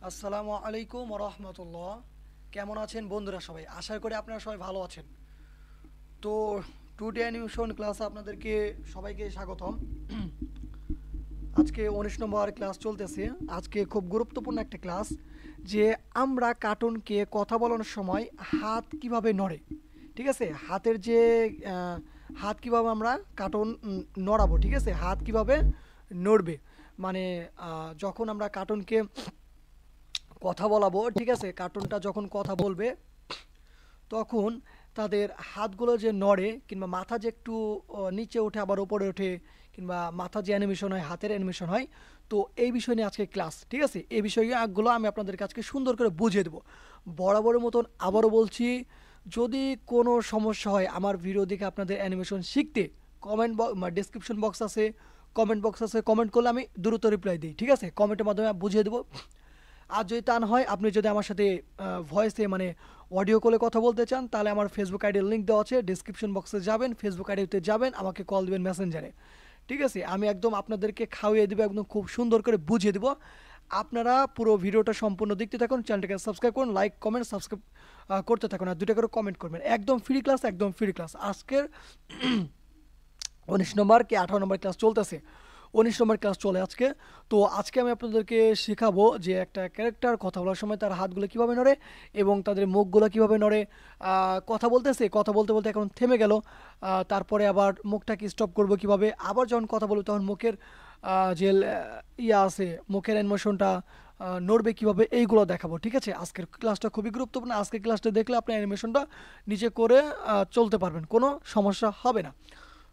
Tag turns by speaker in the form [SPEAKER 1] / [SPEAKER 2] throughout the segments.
[SPEAKER 1] আসসালামু আলাইকুম রহমতুল্লাহ। কেমন আছেন বন্ধুরা সবাই? আশা করি আপনারা সবাই ভালো আছেন। তো টুডে অ্যানিমেশন ক্লাসে আপনাদেরকে সবাইকে স্বাগতম। আজকে 19 নম্বর ক্লাস চলতেছে। আজকে খুব গুরুত্বপূর্ণ একটা ক্লাস, যে আমরা কার্টুনকে কথা বলানোর সময় হাত কিভাবে নড়ে। ঠিক আছে, হাতের যে হাত কিভাবে আমরা কার্টুন নড়াবো, ঠিক আছে, হাত কিভাবে নড়বে, মানে যখন আমরা কার্টুনকে কথা বলাবো, ঠিক আছে, কার্টুনটা যখন কথা বলবে তখন তাদের হাতগুলো যে নড়ে, কিংবা মাথা যে একটু নিচে ওঠে আবার উপরে ওঠে, কিংবা মাথা যে অ্যানিমেশন হয়, হাতের অ্যানিমেশন হয়। তো এই বিষয় নিয়ে আজকে ক্লাস, ঠিক আছে, এই বিষয়গুলো আমি আপনাদের কাছে সুন্দর করে বুঝিয়ে দেবো। বরাবরের মতন আবারও বলছি, যদি কোনো সমস্যা হয় আমার ভিডিও দেখে আপনাদের অ্যানিমেশন শিখতে, কমেন্ট বক্স, ডিসক্রিপশন বক্স আছে, কমেন্ট বক্স আছে, কমেন্ট করলে আমি দ্রুত রিপ্লাই দিই, ঠিক আছে, কমেন্টের মাধ্যমে বুঝিয়ে দেবো। আর যদি তা না হয়, আপনি যদি আমার সাথে ভয়েসে মানে অডিও কলে কথা বলতে চান, তাহলে আমার ফেসবুক আইডির লিঙ্ক দেওয়া আছে, ডিসক্রিপশন বক্সে যাবেন, ফেসবুক আইডিতে যাবেন, আমাকে কল দেবেন মেসেঞ্জারে। ঠিক আছে, আমি একদম আপনাদেরকে খাওয়িয়ে দেবো, একদম খুব সুন্দর করে বুঝিয়ে দেবো। আপনারা পুরো ভিডিওটা সম্পূর্ণ দেখতে থাকুন, চ্যানেলটাকে সাবস্ক্রাইব করুন, লাইক কমেন্ট সাবস্ক্রাইব করতে থাকুন, আর দুটো করে কমেন্ট করবেন। একদম ফ্রি ক্লাস, একদম ফ্রি ক্লাস। আজকের 19 নম্বর কি 18 নম্বর ক্লাস চলতেছে, 19 নম্বর ক্লাস চলে আজকে। তো আজকে আমি আপনাদেরকে শেখাবো যে একটা ক্যারেক্টার কথা বলার সময় তার হাতগুলো কীভাবে নড়ে এবং তাদের মুখগুলো কীভাবে নড়ে। কথা বলতেছে, কথা বলতে বলতে এখন থেমে গেল, তারপরে আবার মুখটাকে স্টপ করবো কীভাবে, আবার যখন কথা বলবো তখন মুখের যে ইয়া আছে, মুখের অ্যানিমেশনটা নড়বে কীভাবে, এইগুলো দেখাবো। ঠিক আছে, আজকের ক্লাসটা খুবই গুরুত্বপূর্ণ। আজকের ক্লাসটা দেখলে আপনি অ্যানিমেশনটা নিজে করে চলতে পারবেন, কোনো সমস্যা হবে না।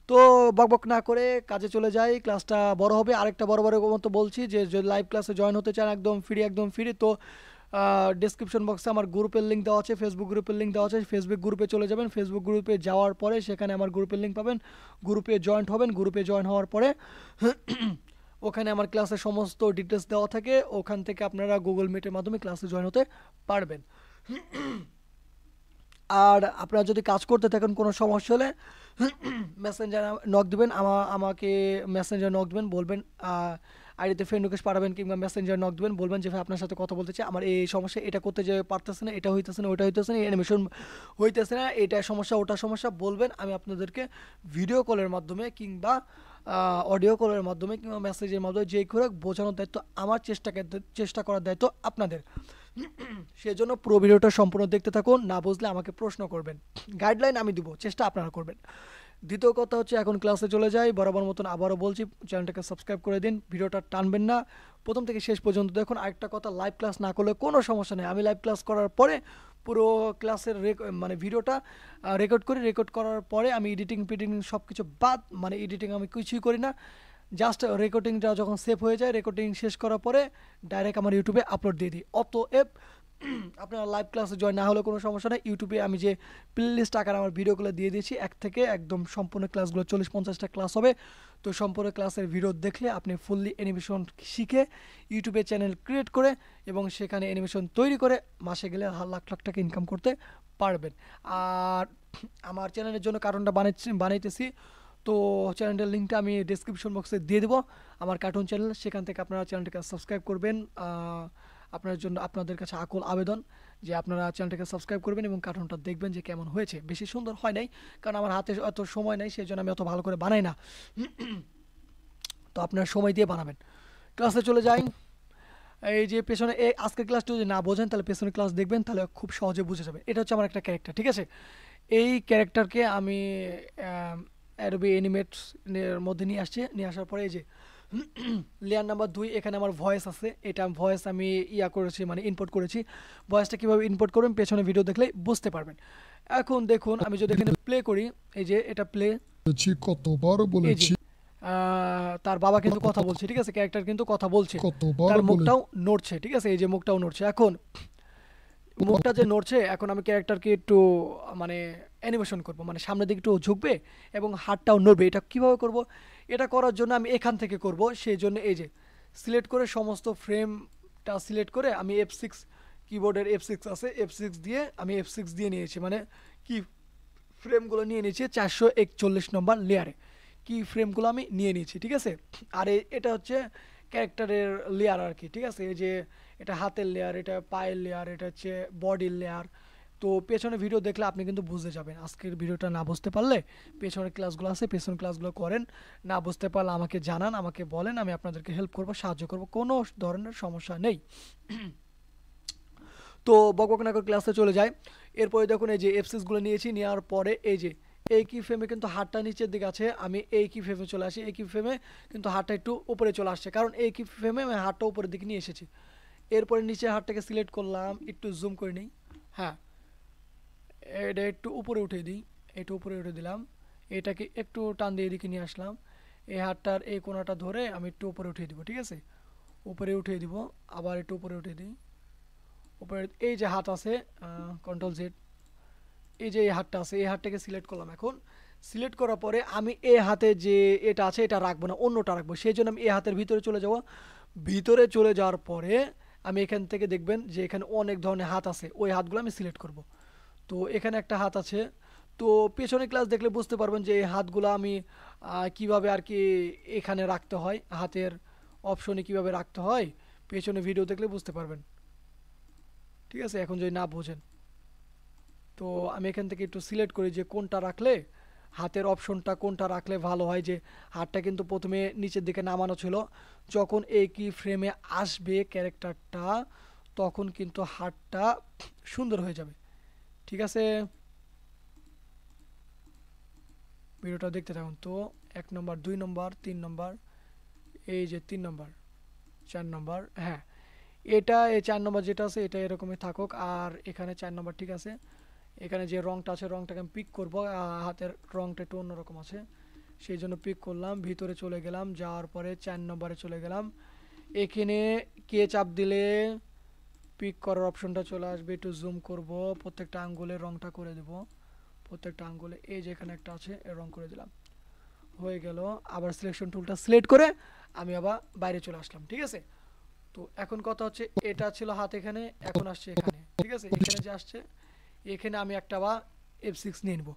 [SPEAKER 1] তো বকবক না করে কাজে চলে যাই, ক্লাসটা বড় হবে। আরেকটা বড় মতো বলছি, যে যদি লাইভ ক্লাসে জয়েন হতে চান একদম ফ্রি, একদম ফ্রি, তো ডিসক্রিপশন বক্সে আমার গ্রুপের লিঙ্ক দেওয়া আছে, ফেসবুক গ্রুপের লিঙ্ক দেওয়া আছে, ফেসবুক গ্রুপে চলে যাবেন। ফেসবুক গ্রুপে যাওয়ার পরে সেখানে আমার গ্রুপের লিঙ্ক পাবেন, গ্রুপে জয়েন্ট হবেন। গ্রুপে জয়েন হওয়ার পরে ওখানে আমার ক্লাসের সমস্ত ডিটেলস দেওয়া থাকে, ওখান থেকে আপনারা গুগল মিটের মাধ্যমে ক্লাসে জয়েন হতে পারবেন। আর আপনারা যদি কাজ করতে থাকেন, কোনো সমস্যা হলে মেসেঞ্জার নক দিবেন, আমাকে মেসেঞ্জার নক দিবেন, বলবেন আইডিতে ফ্রেন্ড রিকোয়েস্ট পাঠাবেন, কিংবা মেসেঞ্জার নক দিবেন, বলবেন যে ভাই আপনার সাথে কথা বলতে চাই, আমার এই সমস্যা, এটা করতে যে পারতেছে না, এটা হইতেছে না, ওটা হইতেছে না, অ্যানিমেশন হইতেছে না, এটা সমস্যা, ওটা সমস্যা বলবেন। আমি আপনাদেরকে ভিডিও কলের মাধ্যমে কিংবা অডিও কলের মাধ্যমে কিংবা মেসেজের মাধ্যমে যে করে বোঝানোর দায়িত্ব আমার, চেষ্টা করার দায়িত্ব আপনাদের। সেজন্য পুরো ভিডিওটা সম্পূর্ণ দেখতে থাকুন, না বুঝলে আমাকে প্রশ্ন করবেন, গাইডলাইন আমি দিব, চেষ্টা আপনারা করবেন। দ্বিতীয় কথা হচ্ছে, এখন ক্লাসে চলে যাই। বরাবর মতন আবারও বলছি, চ্যানেলটাকে সাবস্ক্রাইব করে দিন, ভিডিওটা টানবেন না, প্রথম থেকে শেষ পর্যন্ত দেখুন। আরেকটা কথা, লাইভ ক্লাস না করলে কোনো সমস্যা নেই, আমি লাইভ ক্লাস করার পরে পুরো ক্লাসের মানে ভিডিওটা রেকর্ড করার পরে আমি এডিটিং সব কিছু বাদ, মানে এডিটিং আমি কিছুই করি না, জাস্ট রেকর্ডিংটা যখন সেভ হয়ে যায়, রেকর্ডিং শেষ করার পরে ডাইরেক্ট আমার ইউটিউবে আপলোড দিয়ে দিই। অতএব আপনারা লাইভ ক্লাসে জয়েন না হলে কোনো সমস্যা নেই, ইউটিউবে আমি যে প্লেলিস্ট আকারে আমার ভিডিওগুলো দিয়ে দিয়েছি, এক থেকে একদম সম্পূর্ণ ক্লাসগুলো 40-50টা ক্লাস হবে। তো সম্পূর্ণ ক্লাসের ভিডিও দেখলে আপনি ফুললি অ্যানিমেশন শিখে ইউটিউবে চ্যানেল ক্রিয়েট করে এবং সেখানে অ্যানিমেশন তৈরি করে মাসে গেলে লাখ লাখ টাকা ইনকাম করতে পারবেন। আর আমার চ্যানেলের জন্য কার্টুনটা বানাইতেছি, তো চ্যানেলের লিঙ্কটা আমি ডিসক্রিপশন বক্সে দিয়ে দেবো, আমার কার্টুন চ্যানেল, সেখান থেকে আপনারা চ্যানেলটাকে সাবস্ক্রাইব করবেন। আপনার জন্য আপনাদের কাছে আকুল আবেদন যে আপনারা চ্যানেলটাকে সাবস্ক্রাইব করবেন এবং কার্টুনটা দেখবেন যে কেমন হয়েছে। বেশি সুন্দর হয় নাই, কারণ আমার হাতে অত সময় নেই, সেই জন্য আমি অত ভালো করে বানাই না। তো আপনারা সময় দিয়ে বানাবেন। ক্লাসে চলে যাই। এই যে পেছনে আজকের ক্লাসটা যদি না বোঝেন, তাহলে পেছনের ক্লাস দেখবেন, তাহলে খুব সহজে বুঝে যাবে। এটা হচ্ছে আমার একটা ক্যারেক্টার, ঠিক আছে, এই ক্যারেক্টারকে আমি অ্যাডোবি অ্যানিমেট এর মধ্যে নিয়ে আসার পরে এই যে লেয়ার নাম্বার 2, এখানে আমার ভয়েস আছে, এটা ভয়েস আমি করেছি, মানে ইনপুট করেছি। ভয়েসটা কীভাবে ইনপুট করবেন পেছনে ভিডিও দেখলে বুঝতে পারবেন। এখন দেখুন, আমি যদি এখানে প্লে করি, এই যে এটা প্লে,
[SPEAKER 2] কতবার
[SPEAKER 1] এই যে
[SPEAKER 2] বলেছি,
[SPEAKER 1] তার বাবা কিন্তু কথা বলছে, ঠিক আছে, ক্যারেক্টার কিন্তু কথা বলছে,
[SPEAKER 2] কতবার
[SPEAKER 1] তার
[SPEAKER 2] বলেছি।
[SPEAKER 1] মুখটাও নড়ছে, ঠিক আছে, এই যে মুখটাও নড়ছে। এখন মুখটা যে নড়ছে, এখন আমি ক্যারেক্টারকে একটু মানে অ্যানিমেশন করব, মানে সামনের দিকে একটু ঝুঁকবে এবং হাতটাও নড়বে। এটা কিভাবে করব? এটা করার জন্য আমি এখান থেকে করব, সেই জন্য এই যে সিলেক্ট করে সমস্ত ফ্রেমটা সিলেক্ট করে আমি F6, কিবোর্ডের F6 আছে, F6 দিয়ে আমি F6 দিয়ে নিয়েছি, মানে কি ফ্রেমগুলো নিয়ে নিয়েছি 441 নম্বর লেয়ারে, কি ফ্রেমগুলো আমি নিয়ে নিয়েছি, ঠিক আছে। আর এটা হচ্ছে ক্যারেক্টারের লেয়ার আর কি, ঠিক আছে? এই যে এটা হাতের লেয়ার, এটা পায়ের লেয়ার, এটা হচ্ছে বডির লেয়ার। তো পেছনে ভিডিও দেখলে আপনি কিন্তু বুঝতে যাবেন। আজকের ভিডিওটা না বুঝতে পারলে পেছনের ক্লাসগুলো আছে, পেছনের ক্লাসগুলো করেন। না বুঝতে পারলে আমাকে জানান, আমাকে বলেন, আমি আপনাদেরকে হেল্প করব, সাহায্য করব, কোনো ধরনের সমস্যা নেই। তো বকবক না করে ক্লাসে চলে যায়। এরপরে দেখুন এই যে এফসিসগুলো নিয়েছি, নেওয়ার পরে এই যে এই কি ফ্রেমে কিন্তু হাতটা নিচের দিকে আছে, আমি এই কি ফ্রেমে চলে আসি। এই কি ফ্রেমে কিন্তু হাতটা একটু উপরে চলে আসছে, কারণ এই কি ফ্রেমে আমি হাতটা উপরের দিকে নিয়ে এসেছি। এরপরে নিচে হাতটাকে সিলেক্ট করলাম, একটু জুম করে নিই। হ্যাঁ, এটা একটু উপরে উঠিয়ে দিই, একটু উপরে উঠে দিলাম। এটাকে একটু টান দিয়ে এদিকে নিয়ে আসলাম। এই হাতটার এই কোণাটা ধরে আমি একটু উপরে উঠিয়ে দিব, ঠিক আছে? উপরে উঠিয়ে দিব, আবার একটু উপরে উঠিয়ে দিই। উপরে এই যে হাত আছে, কন্ট্রোল জেড, এই যে এই হাতটা আছে, এই হাতটাকে সিলেক্ট করলাম। এখন সিলেক্ট করার পরে আমি এই হাতে যে এটা আছে এটা রাখবো না, অন্যটা রাখবো। সেই জন্য আমি এই হাতের ভিতরে চলে যাব। ভিতরে চলে যাওয়ার পরে আমি এখান থেকে দেখবেন যে এখানে অনেক ধরনের হাত আছে, ওই হাতগুলো আমি সিলেক্ট করব। তো এখানে একটা হাত আছে। তো পেছনে ক্লাস দেখলে বুঝতে পারবেন যে এই হাতগুলো আমি কিভাবে আর কি এখানে রাখতে হয়, হাতের অপশনে কিভাবে রাখতে হয়, পেছনে ভিডিও দেখলে বুঝতে পারবেন, ঠিক আছে? এখন যদি না বোঝেন, তো আমি এখান থেকে একটু সিলেক্ট করি যে কোনটা রাখলে, হাতের অপশনটা কোনটা রাখলে ভালো হয়। যে হাতটা কিন্তু প্রথমে নিচের দিকে নামানো ছিল, যখন এই কি ফ্রেমে আসবে ক্যারেক্টারটা, তখন কিন্তু হাতটা সুন্দর হয়ে যাবে, ঠিক আছে? ভিডিওটা দেখতে থাকুন। তো 1 নম্বর, 2 নম্বর, 3 নম্বর, এই যে 3 নম্বর, 4 নম্বর, হ্যাঁ এটা এই 4 নম্বর যেটা আছে এটা এরকমই থাকুক। আর এখানে 4 নম্বর, ঠিক আছে? এখানে যে রংটা আছে রংটাকে আমি পিক করব, হাতের রংটা একটু অন্যরকম আছে, সেই জন্য পিক করলাম। ভিতরে চলে গেলাম, যাওয়ার পরে 4 নম্বরে চলে গেলাম। এখানে কে চাপ দিলে পিক করার অপশনটা চলে আসবে, একটু জুম করব, প্রত্যেকটা আঙ্গুলের রংটা করে দেব। প্রত্যেকটা আঙ্গুলে এই যে এখানে একটা আছে এর রং করে দিলাম, হয়ে গেল। আবার সিলেকশন টুলটা সিলেক্ট করে আমি আবার বাইরে চলে আসলাম, ঠিক আছে? তো এখন কথা হচ্ছে, এটা ছিল হাত এখানে, এখন আসছে এখানে, ঠিক আছে? এখানে যে আসছে, এখানে আমি একটা বা F6 নিয়ে নেব।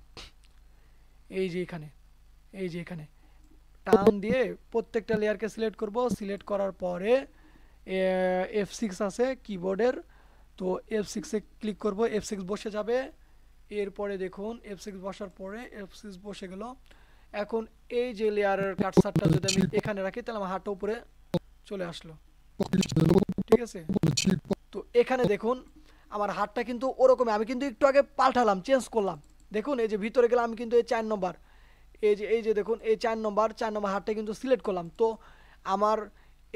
[SPEAKER 1] এই যে এখানে, এই যে এখানে টান দিয়ে প্রত্যেকটা লেয়ারকে সিলেক্ট করব। সিলেক্ট করার পরে F6 আছে কিবোর্ডের, তো F6 এ ক্লিক করব, F6 বসে যাবে। এরপরে দেখুন F6 বসার পরে F6 বসে গেল। এখন এই যে লেয়ারের কাটসারটা যদি আমি এখানে রাখি, তাহলে আমার হাতটা উপরে চলে আসলো, ঠিক আছে? তো এখানে দেখুন আমার হাতটা কিন্তু ওরকমই, আমি কিন্তু একটু আগে পাল্টালাম, চেঞ্জ করলাম। দেখুন এই যে ভিতরে গেলাম, আমি কিন্তু এই 4 নম্বর, এই যে দেখুন এই 4 নম্বর হাতটা কিন্তু সিলেক্ট করলাম। তো আমার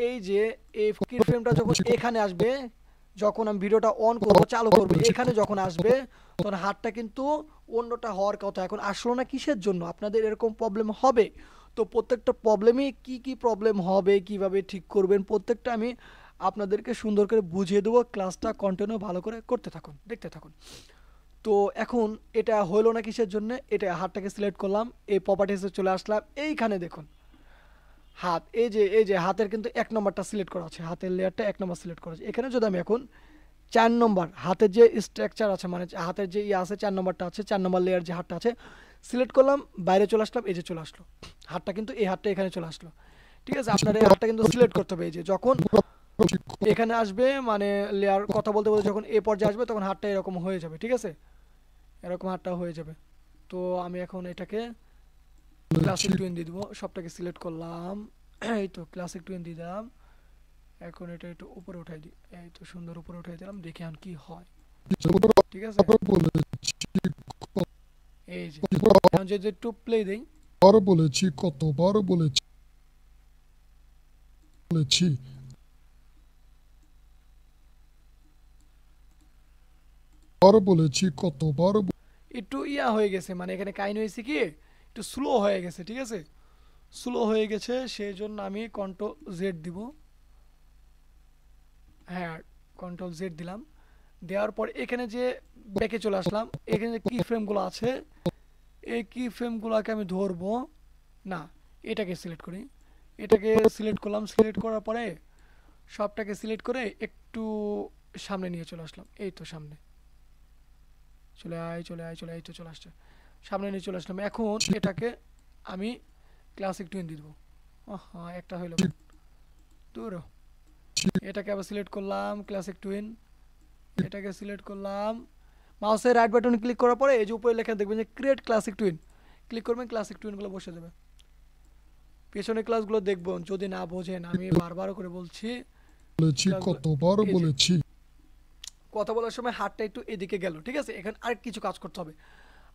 [SPEAKER 1] এই যে এই কি ফ্রেমটা যখন এখানে আসবে, যখন আমি ভিডিওটা অন করব, চালু করব, এখানে যখন আসবে, তখন হাতটা কিন্তু অন্যটা হওয়ার কথা। এখন আসলো না কিসের জন্য? আপনাদের এরকম প্রবলেম হবে। তো প্রত্যেকটা প্রবলেমই কি কি প্রবলেম হবে, কিভাবে ঠিক করবেন, প্রত্যেকটা আমি আপনাদেরকে সুন্দর করে বুঝিয়ে দেবো। ক্লাসটা কন্টিনিউ ভালো করে করতে থাকুন, দেখতে থাকুন। তো এখন এটা হলো না কিসের জন্য? এটা হাতটাকে সিলেক্ট করলাম, এই প্রপার্টিসে চলে আসলাম। এইখানে দেখুন হাত, এই যে হাতের কিন্তু 1 নম্বরটা সিলেক্ট করা আছে, হাতের লেয়ারটা 1 নম্বর সিলেক্ট করা আছে। এখানে যদি আমি এখন 4 নম্বর হাতের যে স্ট্রাকচার আছে, মানে হাতের যে আছে 4 নম্বরটা আছে, 4 নম্বর লেয়ার যে হাতটা আছে সিলেক্ট করলাম, বাইরে চলে আসলাম, এই যে চলে আসলো হাতটা, কিন্তু এই হাতটা এখানে চলে আসলো, ঠিক আছে? আপনার এই হাতটা কিন্তু সিলেক্ট করতে হবে। এই যে যখন এখানে আসবে, মানে লেয়ার কথা বলতে বলতে যখন এই পর্যায়ে আসবে, তখন হাতটা এরকম হয়ে যাবে, ঠিক আছে? এরকম হাতটা হয়ে যাবে। তো আমি এখন এটাকে ক্লাসিক টুইন দিয়ে দিব, সবটাকে সিলেক্ট করলাম। এই তো ক্লাসিক টুইন দিয়ে দিলাম। এখন এটা একটু উপরে উঠাই দিই, এই তো সুন্দর উপরে উঠাই দিলাম, দেখি এখন কি হয়, ঠিক আছে? এই যে এখন যদি একটু প্লে দেই,
[SPEAKER 2] বলেছি, কতবার বলেছি বলেছি আর বলেছি কতবার
[SPEAKER 1] একটু ইয়া হয়ে গেছে, মানে এখানে কাহিনী হয়েছে কি, একটু স্লো হয়ে গেছে, ঠিক আছে? স্লো হয়ে গেছে, সেই জন্য আমি কন্ট্রোল জেড দিব। হ্যাঁ, কন্ট্রোল জেড দিলাম। দেওয়ার পর এখানে যে ব্যাকে চলে আসলাম, এখানে যে কি ফ্রেমগুলো আছে, এই কি ফ্রেমগুলোকে আমি ধরবো না, এটাকে সিলেক্ট করি। এটাকে সিলেক্ট করলাম, সিলেক্ট করার পরে সবটাকে সিলেক্ট করে একটু সামনে নিয়ে চলে আসলাম। এই তো সামনে চলে আয়, চলে আয়, চলে আয়, তো চলে আসছে, সামনে নিয়ে চলে আসলাম। এখন এটাকে আমি ক্লাসিক টুইন দিয়ে দেবো। হ্যাঁ, একটা হইলো। তো দূর এটাকে আবার সিলেক্ট করলাম ক্লাসিক টুইন, এটাকে সিলেক্ট করলাম, মাউসের রাইট বাটনে ক্লিক করার পরে এই যে উপরে লেখা দেখবেন যে ক্রিয়েট ক্লাসিক টুইন, ক্লিক করবেন, ক্লাসিক টুইনগুলো বসে যাবে। পেছনের ক্লাসগুলো দেখবেন, যদি না বোঝেন আমি বারবার করে বলছি,
[SPEAKER 2] বলেছি, কতবার
[SPEAKER 1] এই যে
[SPEAKER 2] বলেছি।
[SPEAKER 1] কথা বলার সময় হাতটা একটু এদিকে গেল, ঠিক আছে, এখানে আর কিছু কাজ করতে হবে।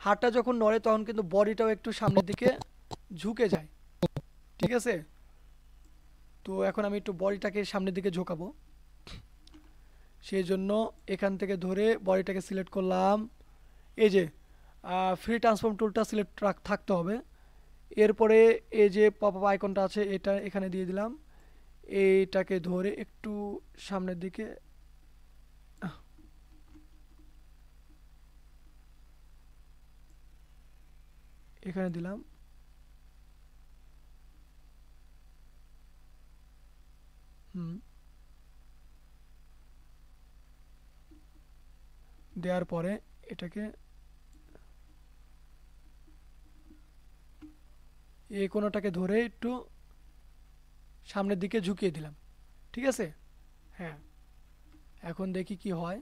[SPEAKER 1] হাতটা যখন নড়ে তখন কিন্তু বডিটাও একটু সামনের দিকে ঝুঁকে যায়, ঠিক আছে। তো এখন আমি একটু বডিটাকে সামনের দিকে ঝোঁকাবো, সেই জন্য এখান থেকে ধরে বডিটাকে সিলেক্ট করলাম। এই যে ফ্রি ট্রান্সফর্ম টুলটা সিলেক্ট থাকতে হবে। এরপরে এই যে পপ আপ আইকনটা আছে এটা এখানে দিয়ে দিলাম, এইটাকে ধরে একটু সামনের দিকে এখানে দিলাম। দেওয়ার পরে এটাকে এই কোণাটাকে ধরে একটু সামনের দিকে ঝুঁকিয়ে দিলাম, ঠিক আছে। হ্যাঁ, এখন দেখি কি হয়।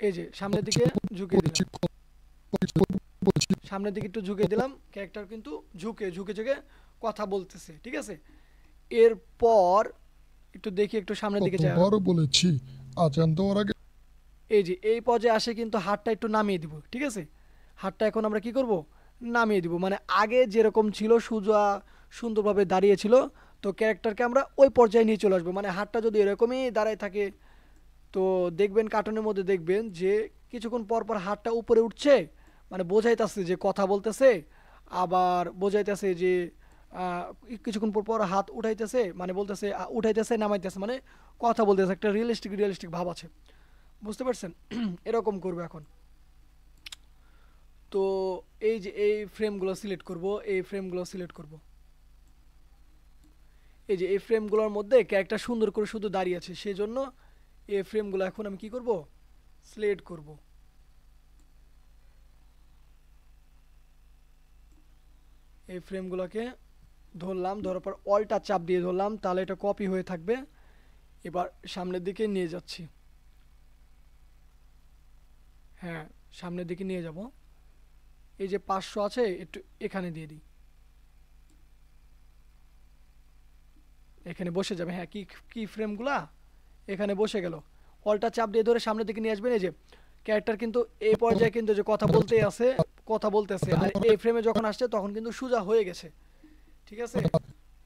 [SPEAKER 1] এই যে সামনের দিকে ঝুঁকিয়ে দিলাম, সামনের দিকে একটু ঝুঁকে দিলাম, ক্যারেক্টার কিন্তু ঝুঁকে ঝুঁকে ঝুঁকে কথা বলতেছে, ঠিক আছে। এরপর একটু দেখি একটু সামনের দিকে যায়,
[SPEAKER 2] কতবার বলেছি আজান দেওয়ার আগে।
[SPEAKER 1] এই যে এই পর্যায়ে আসে কিন্তু হাতটা একটু নামিয়ে দিব, ঠিক আছে। হাতটা এখন আমরা কি করব, নামিয়ে দিব, মানে আগে যেরকম ছিল সোজা সুন্দরভাবে দাঁড়িয়ে ছিল, তো ক্যারেক্টারকে আমরা ওই পর্যায়ে নিয়ে চলে আসবো। মানে হাতটা যদি এরকমই দাঁড়ায় থাকে, তো দেখবেন কার্টুনের মধ্যে দেখবেন যে কিছুক্ষণ পর পর হাতটা উপরে উঠছে, মানে বোঝাইতেছে যে কথা বলতেছে, আবার বোঝাইতেছে যে কিছুক্ষণ পর পর হাত উঠাইতেছে, মানে বলতেছে উঠাইতেছে নামাইতেছে, মানে কথা বলতেছে, একটা রিয়েলিস্টিক ভাব আছে, বুঝতে পারছেন। এরকম করবো এখন। তো এই যে এই ফ্রেমগুলো সিলেক্ট করব, এই ফ্রেমগুলো সিলেক্ট করব, এই যে এই ফ্রেমগুলোর মধ্যে ক্যারেক্টার সুন্দর করে শুধু দাঁড়িয়ে আছে, সেই জন্য এই ফ্রেমগুলো এখন আমি কি করব, সিলেক্ট করব। এই ফ্রেমগুলোকে ধরলাম, ধরার পর অলটা চাপ দিয়ে ধরলাম, তাহলে এটা কপি হয়ে থাকবে। এবার সামনের দিকে নিয়ে যাচ্ছি, হ্যাঁ সামনের দিকে নিয়ে যাব। এই যে 500 আছে একটু এখানে দিয়ে দিই, এখানে বসে যাবে। হ্যাঁ, কি ফ্রেমগুলা এখানে বসে গেল। অলটা চাপ দিয়ে ধরে সামনের দিকে নিয়ে আসবেন। এই যে ক্যারেক্টার কিন্তু এই পর্যায়ে কিন্তু যে কথা বলতেই আছে, কথা বলতেছে, আর এই ফ্রেমে যখন আসছে তখন কিন্তু সোজা হয়ে গেছে, ঠিক আছে।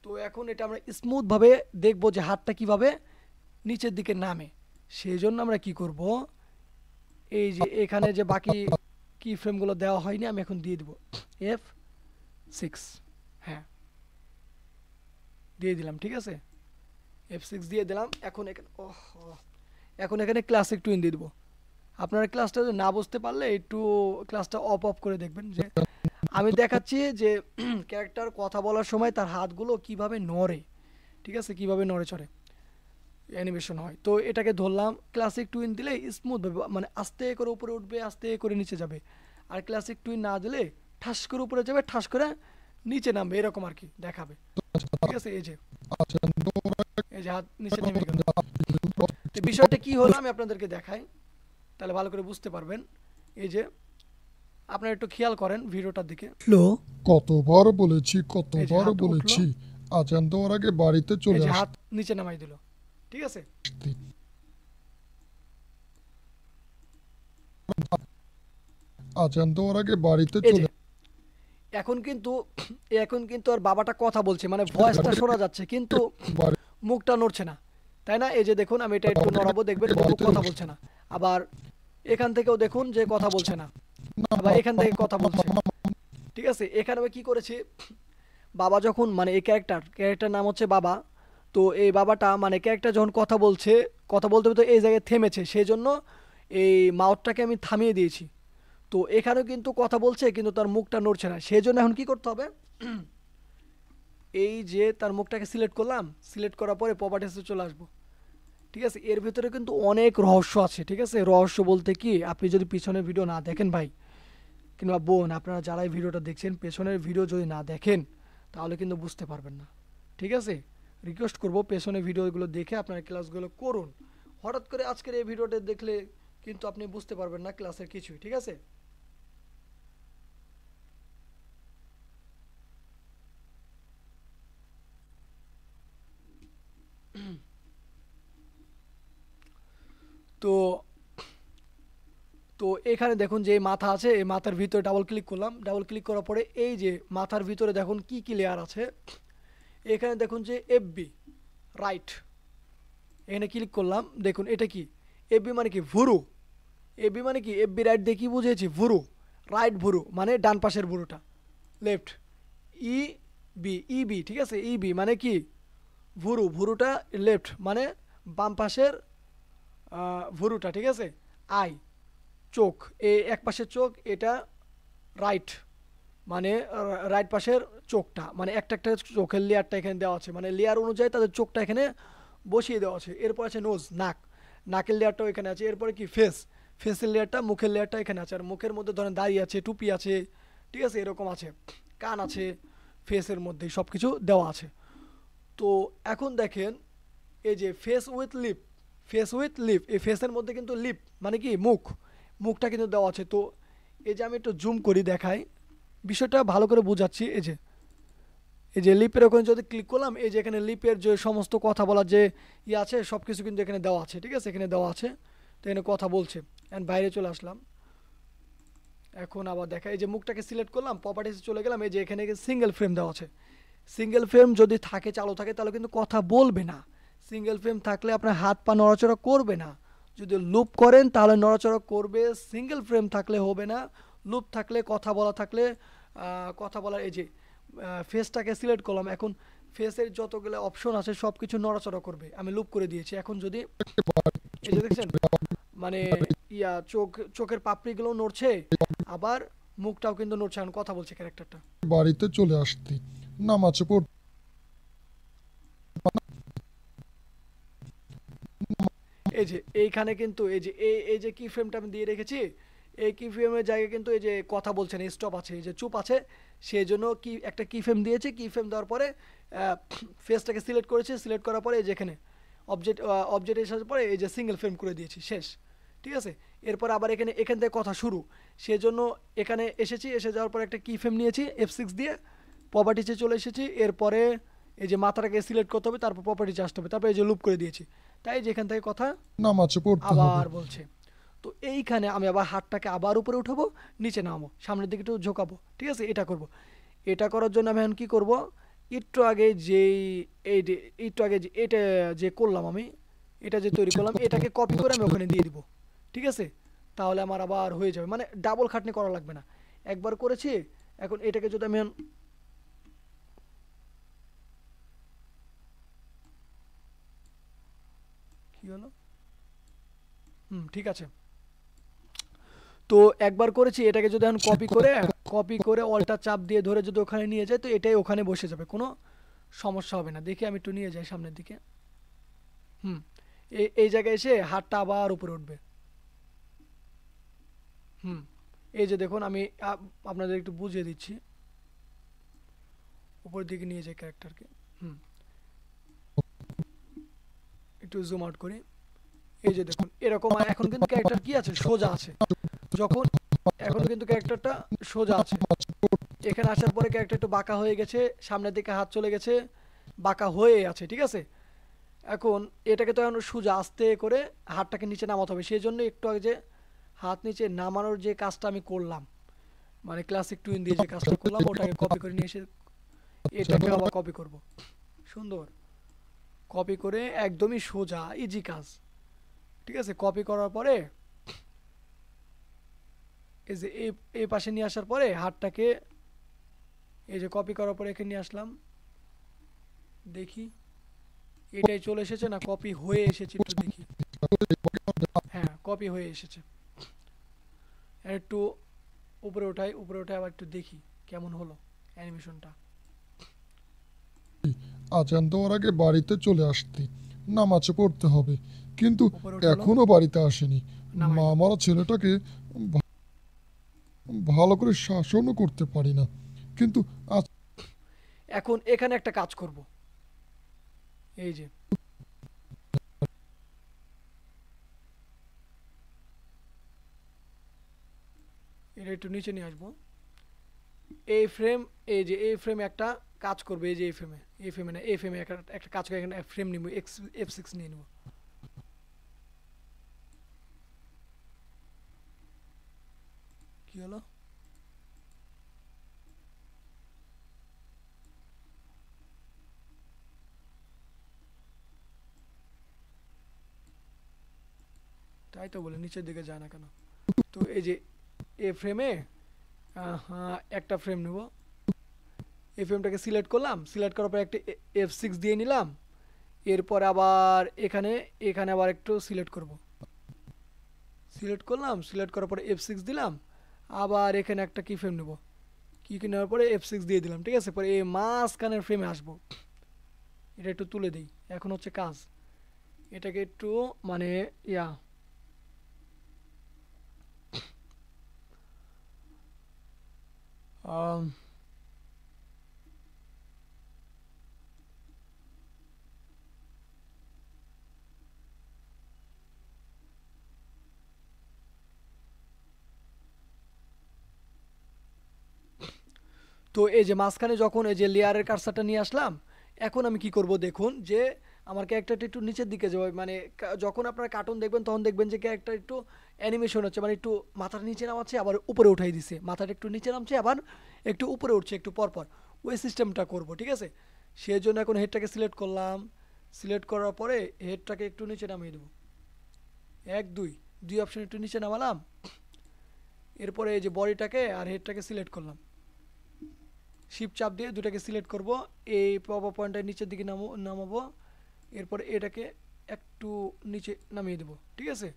[SPEAKER 1] তো এখন এটা আমরা স্মুথ ভাবে দেখবো যে হাতটা কিভাবে নিচের দিকে নামে। সেই জন্য আমরা কি করব, এই যে এখানে যে বাকি কি ফ্রেমগুলো দেওয়া হয়নি আমি এখন দিয়ে দিব, F6, হ্যাঁ দিয়ে দিলাম, ঠিক আছে, F6 দিয়ে দিলাম। এখন এখানে এখন এখানে ক্লাসিক টুইন দিয়ে দিব। আপনারা ক্লাসটা না বুঝতে পারলে একটু ক্লাসটা অফ করে দেখবেন, যে আমি দেখাচ্ছি যে ক্যারেক্টার কথা বলার সময় তার হাতগুলো কিভাবে নড়ে, ঠিক আছে, কিভাবে নড়ে চড়ে অ্যানিমেশন হয়। তো এটাকে ধরলাম, ক্লাসিক টুইন দিলে স্মুথ ভাবে মানে আস্তে করে উপরে উঠবে, আস্তে করে নিচে যাবে। আর ক্লাসিক টুইন না দিলে ঠাস করে উপরে যাবে, ঠাস করে নিচে নামবে, এরকম আর কি দেখাবে, ঠিক আছে। এই যে হাত নিচে নেমে গেল। তো বিষয়টা কি হলো আমি আপনাদেরকে দেখাই, তাহলে ভালো করে বুঝতে পারবেন। এই যে আপনারা একটু খেয়াল করেন ভিডিওটার দিকে।
[SPEAKER 2] কতবার বলেছি,
[SPEAKER 1] এই যে
[SPEAKER 2] কতবার
[SPEAKER 1] হাত উঠলো,
[SPEAKER 2] বলেছি আজান দেওয়ার আগে বাড়িতে
[SPEAKER 1] এই
[SPEAKER 2] চলে
[SPEAKER 1] যে
[SPEAKER 2] আসতে।
[SPEAKER 1] হাত নিচে নামাই দিল, ঠিক আছে।
[SPEAKER 2] আজান দেওয়ার আগে বাড়িতে
[SPEAKER 1] এই
[SPEAKER 2] চলে
[SPEAKER 1] যে এখন কিন্তু আর বাবাটা কথা বলছে, মানে ভয়েসটা শোনা যাচ্ছে কিন্তু
[SPEAKER 2] বাড়ি-
[SPEAKER 1] মুখটা নড়ছে না, তাই না। এই যে দেখুন আমি এটা একটু নড়াবো, দেখবেন মুখ কথা বলছে না। আবার এখান থেকেও দেখুন যে কথা বলছে না, আবার এখান থেকে কথা বলছে, ঠিক আছে। এখানে আমি কি করেছি, বাবা যখন মানে এই ক্যারেক্টার নাম হচ্ছে বাবা, তো এই বাবাটা মানে ক্যারেক্টার যখন কথা বলছে, কথা বলতে বলতে এই জায়গায় থেমেছে, সেই জন্য এই মাউথটাকে আমি থামিয়ে দিয়েছি। তো এখানেও কিন্তু কথা বলছে কিন্তু তার মুখটা নড়ছে না, সেই জন্য এখন কি করতে হবে, এই যে তার মুখটাকে সিলেক্ট করলাম, সিলেক্ট করার পরে প্রপার্টিসে চলে আসবো, ঠিক আছে। এর ভিতরে কিন্তু অনেক রহস্য আছে, ঠিক আছে। রহস্য বলতে কি, আপনি যদি পিছনের ভিডিও না দেখেন ভাই কিংবা বোন, আপনারা যারা এই ভিডিওটা দেখছেন পেছনের ভিডিও যদি না দেখেন, তাহলে কিন্তু বুঝতে পারবেন না। ঠিক আছে, রিকোয়েস্ট করব পেছনে ভিডিওগুলো দেখে আপনারা ক্লাসগুলো করুন। হঠাৎ করে আজকের এই ভিডিওটা দেখলে কিন্তু আপনি বুঝতে পারবেন না ক্লাসের কিছুই। ঠিক আছে, তো তো এখানে দেখুন যে মাথা আছে, এই মাথার ভিতরে ডাবল ক্লিক করলাম। ডাবল ক্লিক করার পরে এই যে মাথার ভিতরে দেখুন কি কি লেয়ার আছে। এখানে দেখুন যে এফবি রাইট, এখানে ক্লিক করলাম। দেখুন এটা কি, এফবি মানে কি ভুরু। এফবি মানে কি, এফবি রাইট দিয়ে কি বুঝিয়েছি, ভুরু। রাইট ভুরু মানে ডান পাশের ভুরুটা, লেফট। ই বি, ইবি, ঠিক আছে, ইবি মানে কি ভুরু, ভুরুটা লেফট মানে বাম পাশের ভুরুটা। ঠিক আছে, আই চোখ, এ এক পাশের চোখ, এটা রাইট মানে রাইট পাশের চোখটা, মানে একটা একটা চোখের লেয়ারটা এখানে দেওয়া আছে, মানে লেয়ার অনুযায়ী তাদের চোখটা এখানে বসিয়ে দেওয়া আছে। এরপর আছে নোজ, নাক, নাকের লেয়ারটাও এখানে আছে। এরপরে কি ফেস, ফেসের লেয়ারটা, মুখের লেয়ারটা এখানে আছে। আর মুখের মধ্যে ধরেন দাড়ি আছে, টুপি আছে, ঠিক আছে, এরকম আছে, কান আছে, ফেসের মধ্যেই সব কিছু দেওয়া আছে। তো এখন দেখেন এই যে face with lip, face with lip, এই ফেসের মধ্যে কিন্তু লিপ মানে কি মুখ, মুখটা কিন্তু দেওয়া আছে। তো এই যে আমি একটু জুম করি দেখাই, বিষয়টা ভালো করে বোঝাচ্ছি। এই যে লিপের ওখানে যদি ক্লিক করলাম, এই যে এখানে লিপের যে সমস্ত কথা বলার যে আছে সব কিছু কিন্তু এখানে দেওয়া আছে। ঠিক আছে, এখানে দেওয়া আছে। তো এখানে কথা বলছে, অ্যান্ড বাইরে চলে আসলাম। এখন আবার দেখা, এই যে মুখটাকে সিলেক্ট করলাম, প্রপার্টিসে চলে গেলাম। এই যে এখানে সিঙ্গেল ফ্রেম দেওয়া আছে। সিঙ্গেল ফ্রেম যদি থাকে, চালু থাকে, তাহলে কিন্তু কথা বলবে না। সিঙ্গেল ফ্রেম থাকলে আপনার হাত পা নড়াচড়া করবে না। যদি লুপ করেন তাহলে নড়াচড়া করবে। সিঙ্গেল ফ্রেম থাকলে হবে না। লুপ থাকলে, কথা বলা থাকলে, কথা বলার এই যে ফেসটাকে সিলেক্ট করলাম, এখন ফেসের যতগুলো অপশন আছে সব কিছু নড়াচড়া করবে। আমি লুপ করে দিয়েছি। এখন যদি এই যে দেখছেন, মানে চোখের পাপড়িগুলো নড়ছে, আবার মুখটাও কিন্তু নড়ছে, এখন কথা বলছে ক্যারেক্টারটা।
[SPEAKER 2] বাড়িতে চলে আসতে, নামাজ পড়তে
[SPEAKER 1] এই যে এইখানে কিন্তু এই যে এই যে কি ফ্রেমটা আমি দিয়ে রেখেছি, এই কি ফ্রেমের জায়গায় কিন্তু এই যে কথা বলছেন, স্টপ আছে, এই যে চুপ আছে, সেই জন্য কি একটা কি ফ্রেম দিয়েছি। কি ফ্রেম দেওয়ার পরে ফেসটাকে সিলেক্ট করেছি। সিলেক্ট করার পরে এই যে এখানে অবজেক্ট এসার পরে এই যে সিঙ্গেল ফ্রেম করে দিয়েছি, শেষ। ঠিক আছে, এরপর আবার এখান থেকে কথা শুরু, সেজন্য এখানে এসেছি। এসে যাওয়ার পর একটা কি ফ্রেম নিয়েছি, F6 দিয়ে প্রপার্টিসে চলে এসেছি। এরপরে এই যে মাথাটাকে সিলেক্ট করতে হবে, তারপর প্রপার্টিসে আসতে হবে, তারপর এই যে লুপ করে দিয়েছি। তাই যে এখান থেকে কথা
[SPEAKER 2] নামাজ পড়তে হবে,
[SPEAKER 1] আবার বলছে। তো এইখানে আমি আবার হাতটাকে আবার উপরে উঠাবো, নিচে নামাবো, সামনের দিকে একটু ঝোঁকাবো। ঠিক আছে, এটা করব। এটা করার জন্য আমি এখন কী করবো, একটু আগে যেই এই যে একটু আগে যে এটা যে করলাম আমি, এটা যে তৈরি করলাম, এটাকে কপি করে আমি ওখানে দিয়ে দিব। ঠিক আছে, তাহলে আমার আবার হয়ে যাবে, মানে ডাবল খাটনি করা লাগবে না। একবার করেছি, এখন এটাকে যদি আমি কি হলো, ঠিক আছে। তো একবার করেছি, এটাকে যদি এখন কপি করে অল্টা চাপ দিয়ে ধরে যদি ওখানে নিয়ে যায়, তো এটাই ওখানে বসে যাবে, কোনো সমস্যা হবে না। দেখি আমি একটু নিয়ে যাই সামনের দিকে। হুম, এই জায়গায় এসে হাতটা আবার উপরে উঠবে। হুম, এই যে দেখুন, আমি আপনাদের একটু বুঝিয়ে দিচ্ছি। উপরের দিকে নিয়ে যাই ক্যারেক্টারকে। হুম, একটু জুম আউট করি। এই যে দেখুন এরকম, এখন কিন্তু ক্যারেক্টার কি আছে, সোজা আছে। যখন এখন কিন্তু ক্যারেক্টারটা সোজা আছে। এখানে আসার পরে ক্যারেক্টার একটু বাঁকা হয়ে গেছে, সামনের দিকে হাত চলে গেছে, বাঁকা হয়ে আছে। ঠিক আছে, এখন এটাকে তো এখন সোজা আস্তে করে হাতটাকে নিচে নামাতে হবে। সেই জন্য একটু আগে যে হাত নিচে নামানোর যে কাজটা আমি করলাম, মানে ক্লাসিক টুইন দিয়ে যে কাজটা করলাম, ওটাকে কপি করে নিয়ে এসে এটাকে আবার কপি করব। সুন্দর কপি করে, একদমই সোজা, ইজি কাজ। ঠিক আছে, কপি করার পরে এই যে এই পাশে নিয়ে আসার পরে হাতটাকে এই যে কপি করার পরে এখানে নিয়ে আসলাম। দেখি এটাই চলে এসেছে না কপি হয়ে এসেছে, একটু দেখি। হ্যাঁ, কপি হয়ে এসেছে। একটু উপরে উঠাই আবার একটু দেখি কেমন হলো অ্যানিমেশনটা।
[SPEAKER 2] আজান দেওয়ার আগে বাড়িতে চলে আসতে, নামাজ পড়তে হবে, কিন্তু
[SPEAKER 1] উপরে উঠালো,
[SPEAKER 2] এখনো বাড়িতে আসেনি। মা
[SPEAKER 1] নামাইলো।
[SPEAKER 2] আমার ছেলেটাকে ভালো করে শাসনও করতে পারি না, কিন্তু আজ
[SPEAKER 1] এখন এখানে একটা কাজ করব, এই যে এটা একটু নিচে নিয়ে আসবো। এই ফ্রেম, এই যে এই ফ্রেমে একটা কাজ করবে, এই যে এই ফ্রেমে না, এই ফ্রেমে একটা একটা কাজ করে এখানে ফ্রেম নিব, F6 নিয়ে নিব। কি হলো? তাই তো বলে নিচের দিকে যায় না কেন। তো এই যে এই ফ্রেমে একটা ফ্রেম নেব, এই ফ্রেমটাকে সিলেক্ট করলাম, সিলেক্ট করার পর একটা F6 দিয়ে নিলাম। এরপর আবার এখানে এখানে আবার একটু সিলেক্ট করব, সিলেক্ট করলাম, সিলেক্ট করার পরে F6 দিলাম। আবার এখানে একটা কি ফ্রেম নেব, কি নেওয়ার পরে F6 দিয়ে দিলাম, ঠিক আছে। পরে এই মাঝখানের ফ্রেমে আসবো, এটা একটু তুলে দিই। এখন হচ্ছে কাজ, এটাকে একটু মানে ইয়া আম, তো এই যে মাঝখানে যখন এই যে লেয়ারের কার্সারটা নিয়ে আসলাম, এখন আমি কি করব দেখুন, যে আমার ক্যারেক্টারটা একটু নিচের দিকে যাবে, মানে যখন আপনারা কার্টুন দেখবেন তখন দেখবেন যে ক্যারেক্টার একটু অ্যানিমেশন হচ্ছে, মানে একটু মাথার নিচে নামাচ্ছে আবার উপরে উঠাই দিছে, মাথাটা একটু নিচে নামছে আবার একটু উপরে উঠছে একটু পর পর, ওই সিস্টেমটা করব, ঠিক আছে। সেই জন্য এখন হেডটাকে সিলেক্ট করলাম, সিলেক্ট করার পরে হেডটাকে একটু নিচে নামিয়ে দেবো, এক দুই, দুই অপশন একটু নিচে নামালাম। এরপরে এই যে বডিটাকে আর হেডটাকে সিলেক্ট করলাম, শিপ চাপ দিয়ে দুটাকে সিলেক্ট করব, এই পাওয়ার পয়েন্টের নিচের দিকে নামাবো। এরপর এটাকে একটু নিচে নামিয়ে দেবো, ঠিক আছে।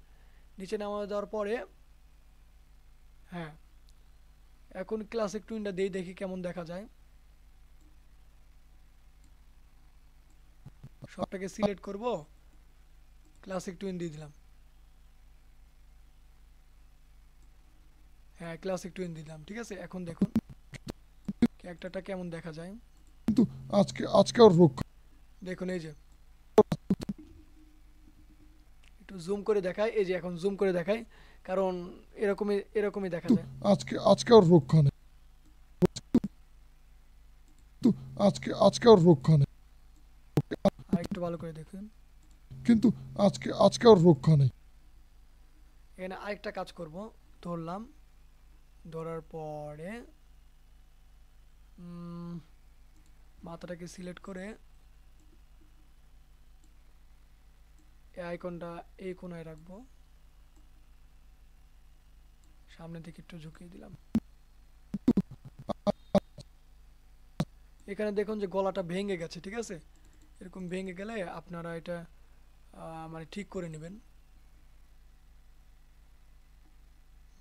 [SPEAKER 1] নিচে নামিয়ে দেওয়ার পরে হ্যাঁ, এখন ক্লাসিক টুইনটা দিয়ে দেখি কেমন দেখা যায়। সবটাকে সিলেক্ট করব, ক্লাসিক টুইন দিয়ে দিলাম। হ্যাঁ, ক্লাসিক টুইন দিলাম, ঠিক আছে। এখন দেখুন ক্যারেক্টারটা কেমন দেখা যায়।
[SPEAKER 2] কিন্তু আজকে আজকে আর রক্ষা
[SPEAKER 1] দেখুন এই যে একটু জুম করে দেখাই, এই যে এখন জুম করে দেখাই, কারণ এরকমই এরকমই দেখা
[SPEAKER 2] কিন্তু
[SPEAKER 1] যায়।
[SPEAKER 2] আজকে আর রক্ষা নেই। কিন্তু আজকে আর রক্ষা নেই।
[SPEAKER 1] আর একটু ভালো করে দেখুন,
[SPEAKER 2] কিন্তু আজকে আর রক্ষা নেই।
[SPEAKER 1] এখানে আরেকটা কাজ করব, ধরলাম, ধরার পরে উম, মাথাটাকে সিলেক্ট করে এই আইকনটা এই কোনায় রাখবো, সামনে দিকে একটু ঝুঁকিয়ে দিলাম। এখানে দেখুন যে গলাটা ভেঙে গেছে, ঠিক আছে। এরকম ভেঙে গেলে আপনারা এটা মানে ঠিক করে নেবেন,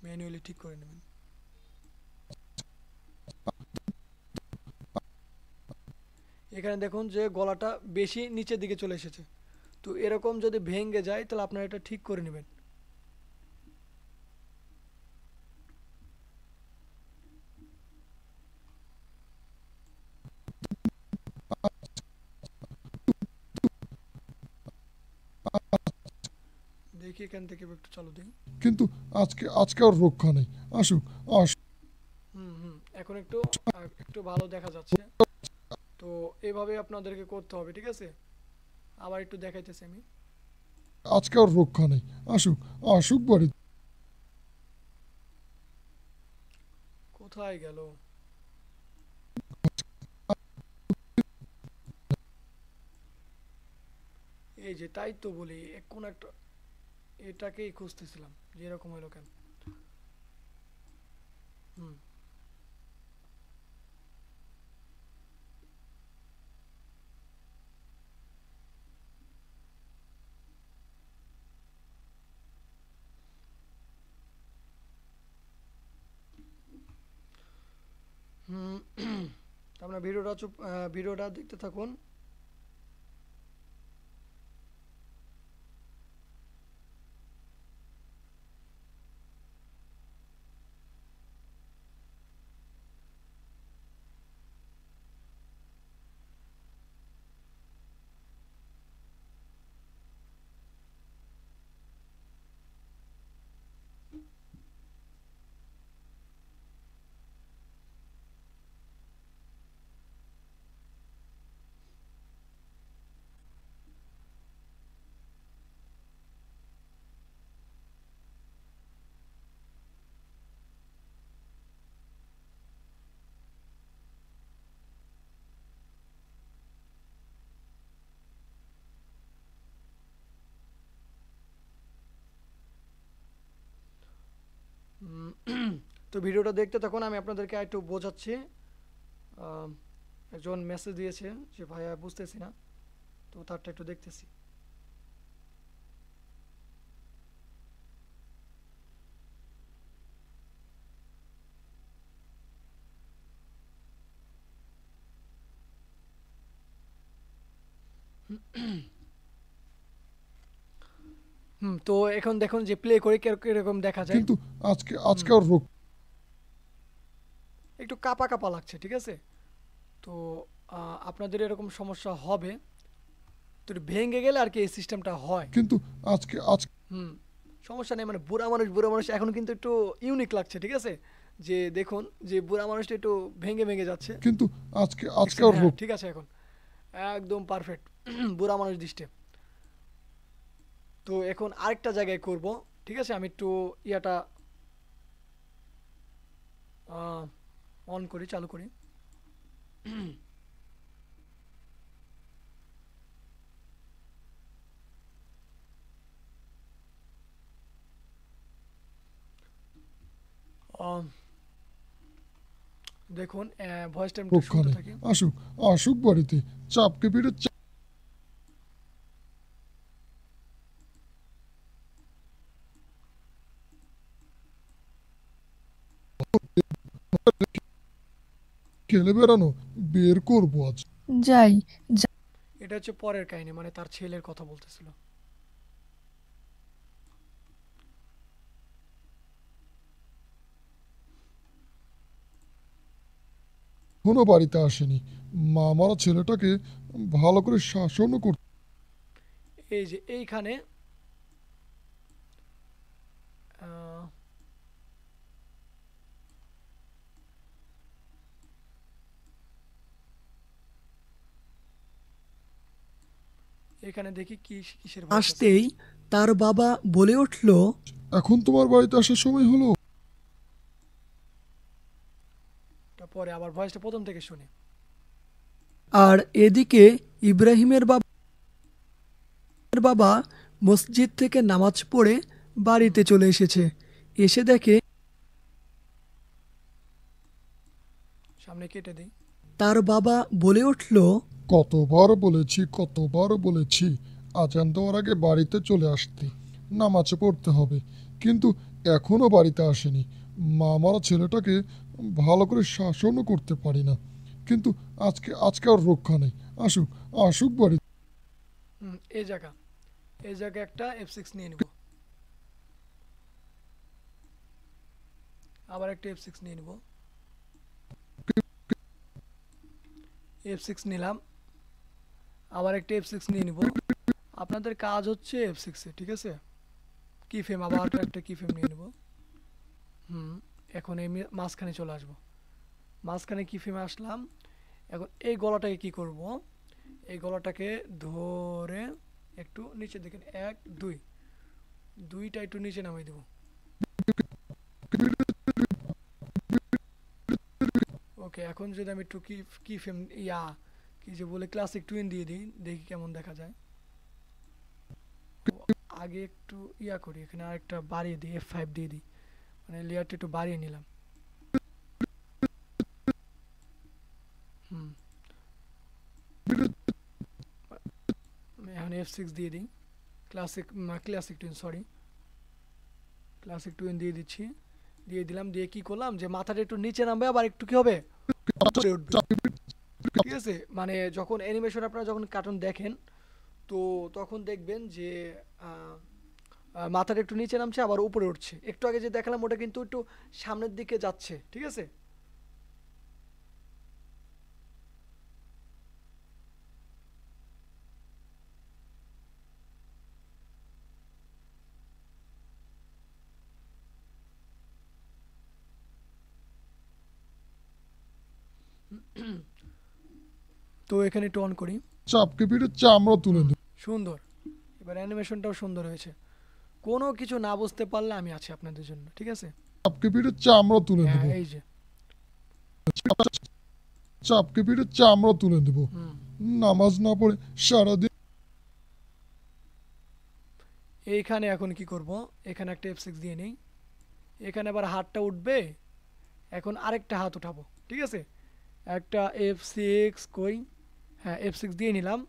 [SPEAKER 1] ম্যানুয়ালি ঠিক করে নেবেন। এখানে দেখুন যে গলাটা বেশি নিচের দিকে চলে এসেছে, তো এরকম যদি ভেঙে যায় তাহলে আপনারা এটা ঠিক করে নেবেন। দেখি এখান থেকে একটু চালু দিই।
[SPEAKER 2] কিন্তু আজকে আর রক্ষা নেই। আসুক আসুক।
[SPEAKER 1] হুম হুম, এখন একটু একটু ভালো দেখা যাচ্ছে। তো এভাবে আপনাদেরকে করতে হবে, ঠিক আছে। আবার একটু দেখাইতেছি আমি।
[SPEAKER 2] আজকে আর রক্ষা নেই। আসুক আসুক বাড়ি।
[SPEAKER 1] কোথায় গেল? এই যে তাই তো বলি, কোন একটা এটাকেই খুঁজতেছিলাম যে এরকম হলো কেন। হুম হুম। আপনার ভিডিওটা দেখতে থাকুন। তো ভিডিওটা দেখতে তখন আমি আপনাদেরকে একটু বোঝাচ্ছি। আম, একজন মেসেজ দিয়েছে যে ভাইয়া বুঝতেছি না, তো তারটা একটু দেখতেছি। তো এখন দেখুন যে প্লে করে কিরকম দেখা যায়।
[SPEAKER 2] কিন্তু আজকে
[SPEAKER 1] হুম
[SPEAKER 2] আজকে আর রোগ
[SPEAKER 1] একটু কাঁপা কাঁপা লাগছে, ঠিক আছে? তো আপনাদের এরকম সমস্যা হবে, তো একটু ভেঙে গেলে আর কি এই সিস্টেমটা হয়।
[SPEAKER 2] কিন্তু আজকে
[SPEAKER 1] হুম সমস্যা নেই, মানে বুড়া মানুষ এখন কিন্তু একটু ইউনিক লাগছে, ঠিক আছে? যে দেখুন যে বুড়া মানুষটা একটু ভেঙে ভেঙে যাচ্ছে।
[SPEAKER 2] কিন্তু আজকে
[SPEAKER 1] দেখছেন?
[SPEAKER 2] আর
[SPEAKER 1] হ্যাঁ
[SPEAKER 2] রোগ
[SPEAKER 1] ঠিক আছে এখন একদম পারফেক্ট। বুড়া মানুষ দৃষ্টে। তো এখন আরেকটা জায়গায় করব, ঠিক আছে? আমি একটু ইয়াটা অন করি, চালু করি। আহ, দেখুন ভয়েসটা একটু
[SPEAKER 2] রক্ষা
[SPEAKER 1] শুনতে
[SPEAKER 2] নেই।
[SPEAKER 1] থাকি।
[SPEAKER 2] আসুক আসুক বাড়িতে, চাপকে পিঠে খেলে বেড়ানো বের করবো আজ।
[SPEAKER 3] যাই।
[SPEAKER 1] এটা হচ্ছে পরের কাহিনী, মানে তার ছেলের কথা বলতেছিল।
[SPEAKER 2] এখনো বাড়িতে আসেনি। মা মারা ছেলেটাকে ভালো করে শাসনও করতে।
[SPEAKER 1] এই যে এইখানে আহ, এখানে দেখি কি কিসের ভয়েস আছে। আসতেই তার বাবা বলে উঠল,
[SPEAKER 2] এখন তোমার বাড়িতে আসার সময় হলো।
[SPEAKER 1] পরে আবার ভয়েসটা প্রথম থেকে শুনি। আর এদিকে ইব্রাহিমের বাবা মসজিদ থেকে নামাজ পড়ে বাড়িতে চলে এসেছে। এসে দেখে, সামনে কেটে দেই, তার বাবা বলে উঠল,
[SPEAKER 2] কতবার বলেছি আজান দেওয়ার আগে বাড়িতে চলে আসতে, নামাজ পড়তে হবে। কিন্তু এখনো বাড়িতে আসেনি। মা মারা ছেলেটাকে ভালো করে শাসনও করতে পারি না। কিন্তু আজকে আর রক্ষা নেই। আসুক আসুক বাড়ি।
[SPEAKER 1] এই জায়গা একটা F6 নিয়ে নিব, আবার একটা F6 নিয়ে নিব। F6 নিলাম, আবার একটা F6 নিয়ে নিব। আপনাদের কাজ হচ্ছে F6 এ, ঠিক আছে? কি ফ্রেম, আবার একটা কি ফ্রেম নিয়ে নিব। এখন এই মাঝখানে চলে আসবো। মাঝখানে কি ফ্রেমে আসলাম। এখন এই গলাটাকে কি করব, এই গলাটাকে ধরে একটু নিচে দেখেন, এক দুই, দুইটা একটু নিচে নামিয়ে দেবো। ওকে, এখন যদি আমি একটু কি কি ফ্রেম কি যে বলে ক্লাসিক টুইন দিয়ে দিই, দেখি কেমন দেখা যায়। তো আগে একটু করি, এখানে আরেকটা বাড়িয়ে দিই, F5 দিয়ে দিই, মানে লেয়ারটা একটু বাড়িয়ে নিলাম। হুম এখন F6 দিয়ে দিই, classic twin, sorry, classic twin দিয়ে দিচ্ছি। দিয়ে দিলাম, দিয়ে কি করলাম যে মাথাটা একটু নিচে নামবে, আবার একটু কি হবে, উপরে উঠবে। ঠিক আছে, মানে যখন অ্যানিমেশন আপনারা যখন কার্টুন দেখেন, তো তখন দেখবেন যে আহ, মাথাটা একটু নিচে নামছে আবার উপরে উঠছে। একটু আগে যে দেখালাম ওটা কিন্তু একটু সামনের দিকে যাচ্ছে, ঠিক আছে? তো এখানে একটু অন করি।
[SPEAKER 2] চাপকে পিঠে চামড়া তুলে দেব।
[SPEAKER 1] সুন্দর, এবার অ্যানিমেশনটাও সুন্দর হয়েছে। কোনো কিছু না বুঝতে পারলে আমি আছি আপনাদের জন্য, ঠিক আছে?
[SPEAKER 2] চাপকে পিঠে চামড়া তুলে
[SPEAKER 1] হ্যাঁ
[SPEAKER 2] দেব।
[SPEAKER 1] এই যে,
[SPEAKER 2] চাপকে পিঠে চামড়া তুলে দেব।
[SPEAKER 1] হুম
[SPEAKER 2] নামাজ না পড়ে সারাদিন।
[SPEAKER 1] এইখানে এখন কি করব, এখানে একটা F6 দিয়ে নেই। এখানে আবার হাতটা উঠবে, এখন আরেকটা হাত উঠাবো, ঠিক আছে? একটা F6 কই, হ্যাঁ F6 দিয়ে নিলাম।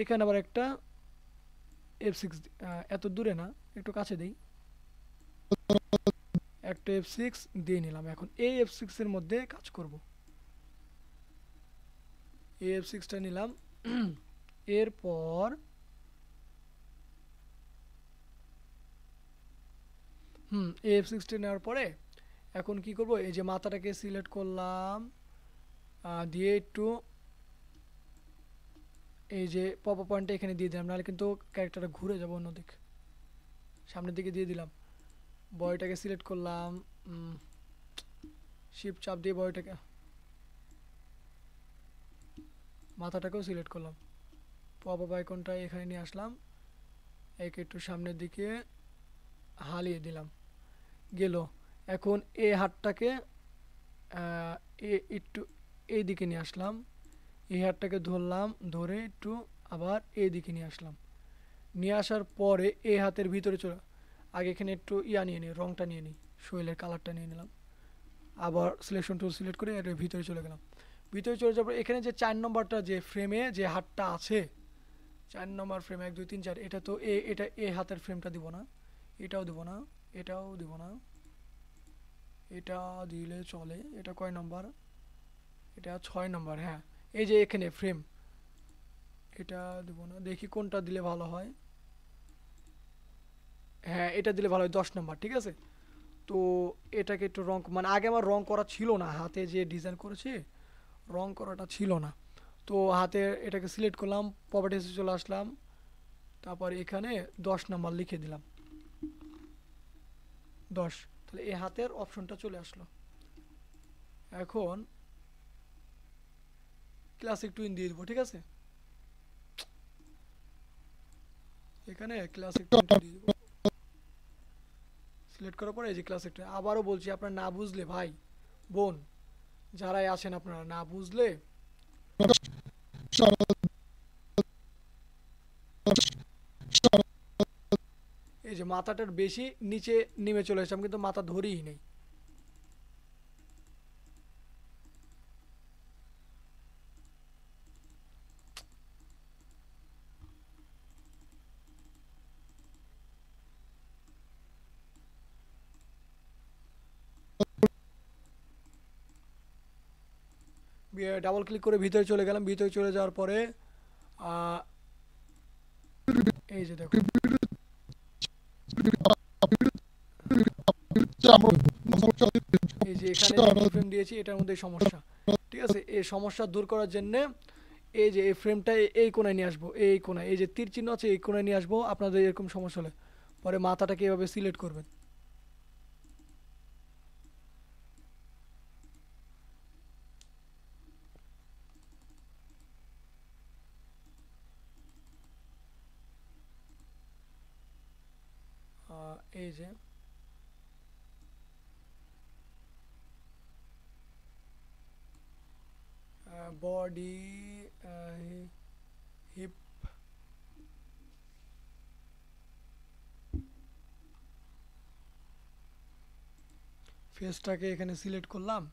[SPEAKER 1] এখানে আবার একটা F6, এত দূরে না, একটু কাছে দেই। একটা F6 দিয়ে নিলাম। এখন এই F6 এর মধ্যে কাজ করব। এই F6টা নিলাম। এরপর এই F6টা নেওয়ার পরে এখন কি করব, এই যে মাথাটাকে সিলেক্ট করলাম, দিয়ে একটু এই যে পপ আপ পয়েন্টটা এখানে দিয়ে দিলাম, নাহলে কিন্তু ক্যারেক্টারটা ঘুরে যাবে অন্যদিক। সামনের দিকে দিয়ে দিলাম। বডিটাকে সিলেক্ট করলাম, শিফট চাপ দিয়ে বডিটাকে, মাথাটাকেও সিলেক্ট করলাম। পপ আপ আইকনটা এখানে নিয়ে আসলাম, একে একটু সামনের দিকে হালিয়ে দিলাম, গেল। এখন এই হাতটাকে একটু এই দিকে নিয়ে আসলাম, এই হাতটাকে ধরলাম, ধরে একটু আবার এই দিকে নিয়ে আসলাম। নিয়ে আসার পরে এই হাতের ভিতরে চলে, আগে এখানে একটু নিয়ে নিই, রংটা নিয়ে নিই, শরীরের কালারটা নিয়ে নিলাম। আবার সিলেকশন টুল সিলেক্ট করে এর ভিতরে চলে গেলাম। ভিতরে চলে যাওয়ার পর এখানে যে 4 নম্বরটা যে ফ্রেমে যে হাতটা আছে, 4 নম্বর ফ্রেম 1 2 3 4, এটা তো এটা এই হাতের ফ্রেমটা দিব না, এটাও দিব না, এটাও দিব না, এটা দিলে চলে। এটা কয় নম্বর? এটা 6 নম্বর, হ্যাঁ। এই যে এখানে ফ্রেম, এটা দিব না, দেখি কোনটা দিলে ভালো হয়। হ্যাঁ, এটা দিলে ভালো হয়, 10 নম্বর, ঠিক আছে। তো এটাকে একটু রং, মানে আগে আমার রং করা ছিল না, হাতে যে ডিজাইন করেছি রং করাটা ছিল না। তো হাতে এটাকে সিলেক্ট করলাম, প্রপার্টিসে চলে আসলাম, তারপর এখানে 10 নাম্বার লিখে দিলাম, 10। তাহলে এই হাতের অপশনটা চলে আসলো। এখন ক্লাসিক টুইন দিয়ে দিব, ঠিক আছে? এখানে ক্লাসিক টুইনটা দিয়ে দিব। সিলেক্ট করার পরে এই যে ক্লাসিক টুইন, আবারও বলছি, আপনারা না বুঝলে ভাই বোন যারাই আছেন, আপনারা না বুঝলে এই যে মাথাটার বেশি নিচে নেমে চলে এসেছে, আমি কিন্তু মাথা ধরিই নেই। ডাবল ক্লিক করে ভিতরে চলে গেলাম। ভিতরে চলে যাওয়ার পরে আহ, এই যে দেখুন, এই যে এখানে যে কি ফ্রেম দিয়েছি এটার মধ্যে সমস্যা, ঠিক আছে? এই সমস্যা দূর করার জন্য এই যে এই ফ্রেমটা এই কোণায় নিয়ে আসবো, এই কোণায় এই যে তীর চিহ্ন আছে এই কোণায় নিয়ে আসবো। আপনাদের এরকম সমস্যা হলে পরে মাথাটাকে এভাবে সিলেক্ট করবেন। এই যে বডি, হিপ, ফেসটাকে এখানে সিলেক্ট করলাম।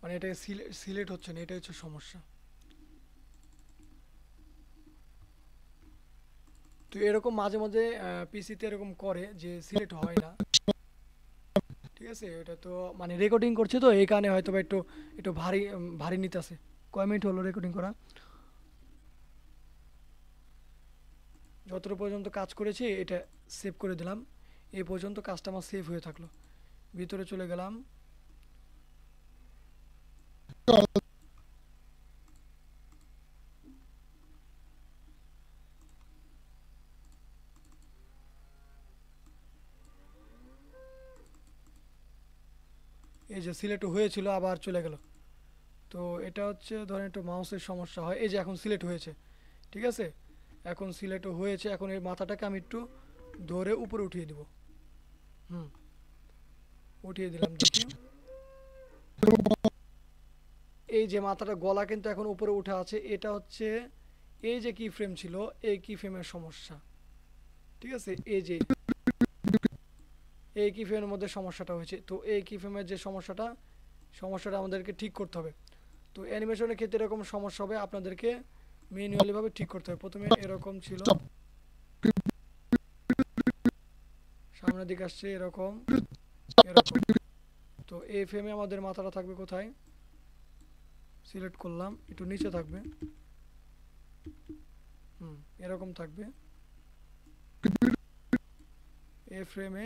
[SPEAKER 1] মানে এটা সিলেক্ট হচ্ছে না, এটা হচ্ছে সমস্যা। তো এরকম মাঝে মাঝে পিসিতে এরকম করে যে সিলেক্ট হয় না, ঠিক আছে? এটা তো মানে রেকর্ডিং করছে তো এই কারণে হয়তো বা একটু একটু ভারী ভারী নিতেছে। কয় মিনিট হলো রেকর্ডিং করা? যতটা পর্যন্ত কাজ করেছি এটা সেভ করে দিলাম। এই পর্যন্ত কাজটা আমার সেভ হয়ে থাকলো। ভিতরে চলে গেলাম। এই যে সিলেক্ট হয়েছিল আবার চলে গেল। তো এটা হচ্ছে ধরেন একটু মাউসের সমস্যা হয়। এই যে এখন সিলেক্ট হয়েছে, ঠিক আছে, এখন সিলেক্ট হয়েছে। এখন এই মাথাটাকে আমি একটু ধরে উপরে উঠিয়ে দিব। হুম, উঠিয়ে দিলাম, দেখি এই যে মাথাটা গলা কিন্তু এখন উপরে উঠে আছে। এটা হচ্ছে এই যে কি ফ্রেম ছিল, এই কি ফ্রেমের সমস্যা, ঠিক আছে। এই যে এই কি ফ্রেমের মধ্যে সমস্যাটা হয়েছে, তো এই কি ফ্রেমের যে সমস্যাটা আমাদেরকে ঠিক করতে হবে। তো অ্যানিমেশনের ক্ষেত্রে এরকম সমস্যা হবে, আপনাদেরকে ম্যানুয়ালি ভাবে ঠিক করতে হবে। প্রথমে এরকম ছিল, সামনের দিকে আসছে এরকম এরকম। তো এই ফ্রেমে আমাদের মাথাটা থাকবে কোথায়, সিলেক্ট করলাম, একটু নিচে থাকবে। এরকম থাকবে এই ফ্রেমে।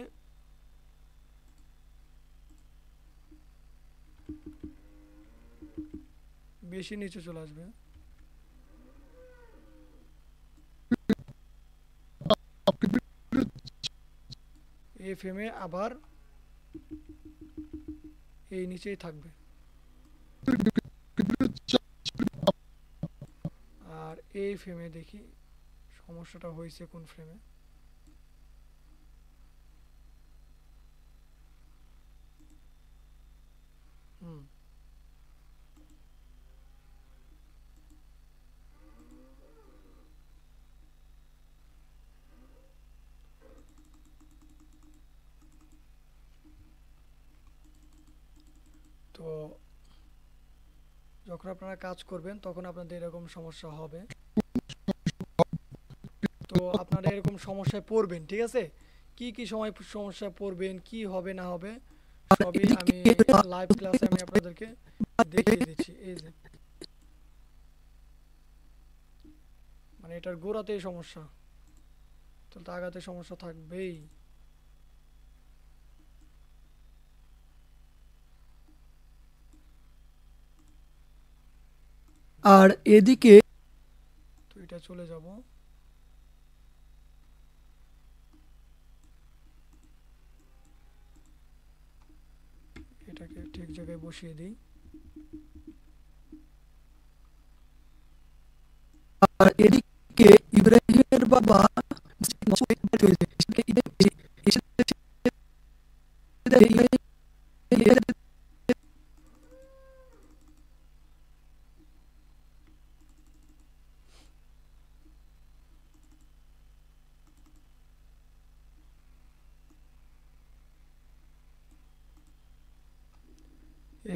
[SPEAKER 1] বেশি নিচে চলে আসবে এই ফ্রেমে, আবার এই নিচেই থাকবে। আর এই ফ্রেমে দেখি সমস্যাটা হয়েছে কোন ফ্রেমে। হুম, তো যখন আপনারা কাজ করবেন তখন আপনাদের এরকম সমস্যা হবে। তো আপনারা এরকম সমস্যায় পড়বেন, ঠিক আছে। কি কি সময় সমস্যায় পড়বেন, কি হবে না হবে, সবই আমি লাইভ ক্লাসে আমি আপনাদেরকে দেখিয়ে দিচ্ছি। এই যে মানে এটার গোড়াতেই সমস্যা, তাহলে তো আগাতে সমস্যা থাকবেই। আর এদিকে তো এটা চলে যাব, এটাকে ঠিক জায়গায় বসিয়ে দিই। আর এদিকে ইব্রাহিমের বাবা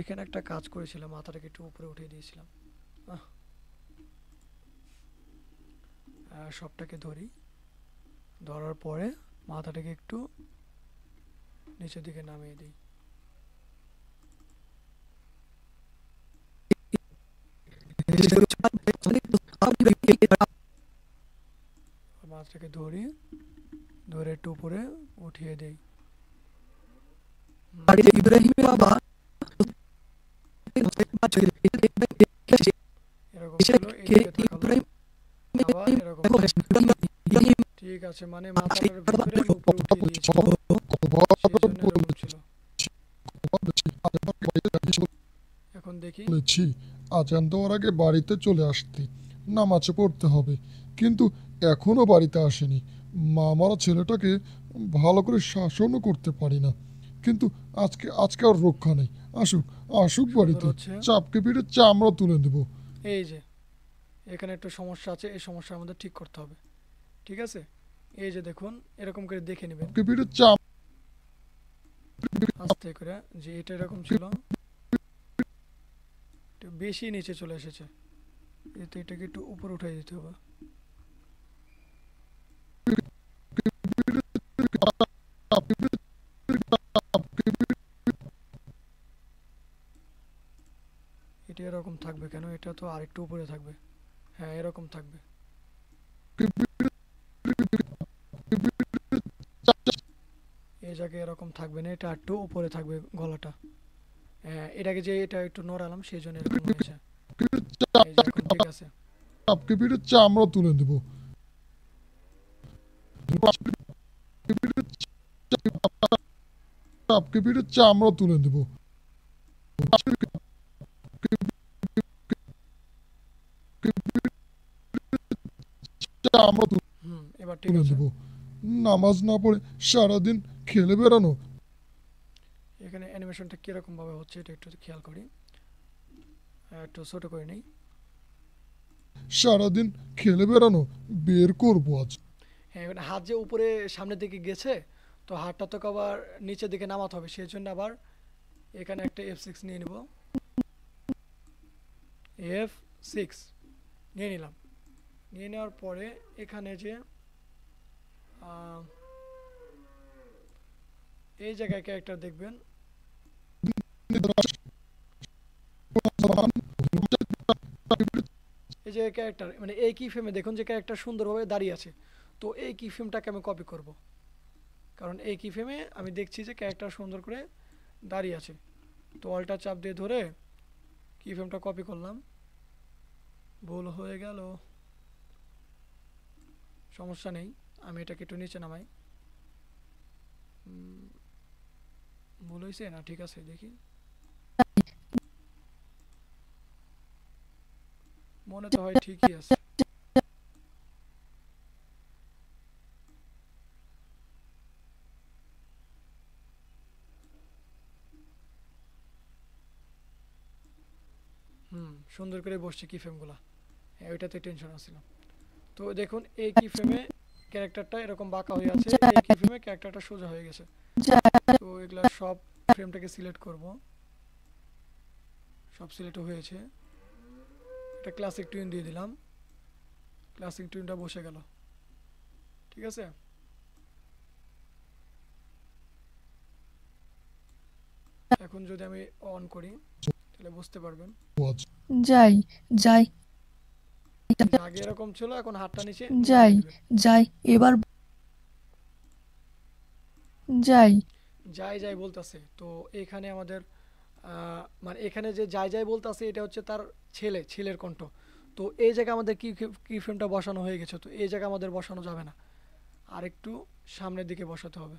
[SPEAKER 1] এখানে একটা কাজ করেছিলাম, মাথাটাকে একটু উপরে উঠিয়ে দিয়েছিলাম। আহ, সবটাকে ধরি, ধরার পরে মাথাটাকে একটু নিচের দিকে নামিয়ে দিই। মাছটাকে ধরি, ধরে একটু উপরে উঠিয়ে দেই। ইব্রাহিমের বাবা এরকম ছিল, এইদিকে তাকালো, আবার এরকম। ঠিক আছে, মানে মাথাটার ভিতরে আমি উপরে উঠিয়ে দিয়েছি, সেই জন্য এরকম ছিল। এখন দেখি,
[SPEAKER 2] বলেছি আজান দেওয়ার আগে বাড়িতে চলে আসতে, নামাজে পড়তে হবে, কিন্তু এখনো বাড়িতে আসেনি। মা মারা ছেলেটাকে ভালো করে শাসনও করতে পারি না, কিন্তু আজকে আজকে আর রক্ষা নেই। আসুক, আসুক
[SPEAKER 1] সুন্দর
[SPEAKER 2] বাড়িতে,
[SPEAKER 1] হচ্ছে।
[SPEAKER 2] চাপকে পিঠে চামড়া তুলে দেবো।
[SPEAKER 1] এই যে এখানে একটু সমস্যা আছে, এই সমস্যা আমাদের ঠিক করতে হবে, ঠিক আছে। এই যে দেখুন, এরকম করে দেখে নেবেন
[SPEAKER 2] চাপকে পিঠে চাম
[SPEAKER 1] আস্তে করে, যে এটা এরকম ছিল, একটু বেশি নিচে চলে এসেছে। এতে এটাকে একটু উপরে উঠিয়ে দিতে হবে। এটা এরকম থাকবে কেন, এটা তো আরেকটু উপরে থাকবে। হ্যাঁ, এরকম থাকবে। এই জায়গায় এরকম থাকবে না, এটা একটু উপরে থাকবে গলাটা। হ্যাঁ, এটাকে যে এটা একটু নড়ালাম সেই জন্য এরকম হয়েছে। এই যে এখন ঠিক আছে।
[SPEAKER 2] চাপকে পিঠে চামড়া তুলে দেবো। চাপকে পিঠে চামড়া তুলে দেবো। আমরা
[SPEAKER 1] এবার ঠিক
[SPEAKER 2] তুলে
[SPEAKER 1] আছে।
[SPEAKER 2] দেব। নামাজ না পড়ে সারাদিন খেলে বেড়ানো,
[SPEAKER 1] এখানে অ্যানিমেশনটা কীরকম ভাবে হচ্ছে এটা একটু খেয়াল করি, একটু ছোট করে নিই।
[SPEAKER 2] সারাদিন খেলে বেড়ানো বের করবো আজ।
[SPEAKER 1] হ্যাঁ, এখানে হাত যে উপরে সামনের দিকে গেছে, তো হাতটা তোকে আবার নিচের দিকে নামাতে হবে, সেই জন্য আবার এখানে একটা F6 নিয়ে নিব। F6 নিয়ে নিলাম। নিয়ে নেওয়ার পরে এখানে যে আহ, এই জায়গায় ক্যারেক্টার দেখবেন, এই যে ক্যারেক্টার মানে এই কি ফ্রেমে দেখুন যে ক্যারেক্টার সুন্দরভাবে দাঁড়িয়ে আছে। তো এই কি ফ্রেমটাকে আমি কপি করব, কারণ এই কি ফ্রেমে আমি দেখছি যে ক্যারেক্টার সুন্দর করে দাঁড়িয়ে আছে। তো অল্টার চাপ দিয়ে ধরে কি ফ্রেমটা কপি করলাম, ভুল হয়ে গেল, সমস্যা নেই, আমি এটাকে একটু নিচে নামাই। ভুল হয়েছে না, ঠিক আছে দেখি, মনে তো হয় ঠিকই আছে। সুন্দর করে বসছে কি ফ্রেমগুলা, হ্যাঁ ওইটাতে টেনশন আসছিল। তো দেখুন এই কি ফ্রেমে ক্যারেক্টারটা এরকম বাঁকা হয়ে আছে, এই কি ফ্রেমে ক্যারেক্টারটা সোজা হয়ে গেছে। তো এগুলা সব ফ্রেমটাকে সিলেক্ট করব, সব সিলেক্ট হয়েছে। এটা ক্লাসিক টুইন দিয়ে দিলাম, ক্লাসিক টুইনটা বসে গেল, ঠিক আছে। এখন যদি আমি অন করি তাহলে বুঝতে পারবেন
[SPEAKER 3] যাই যাই
[SPEAKER 1] এই যে আগে এরকম ছিল, এখন হাতটা নিচে
[SPEAKER 3] যাই
[SPEAKER 1] নামিয়ে দিবেন।
[SPEAKER 3] যাই এবার যাই
[SPEAKER 1] যাই যাই বলতেছে, তো এখানে আমাদের মানে এখানে যে যাই যাই বলতেছে এটা হচ্ছে তার ছেলের কণ্ঠ। তো এই জায়গায় আমাদের কি ফ্রেমটা বসানো হয়ে গেছে, তো এই জায়গায় আমাদের বসানো যাবে না, আর একটু সামনের দিকে বসাতে হবে।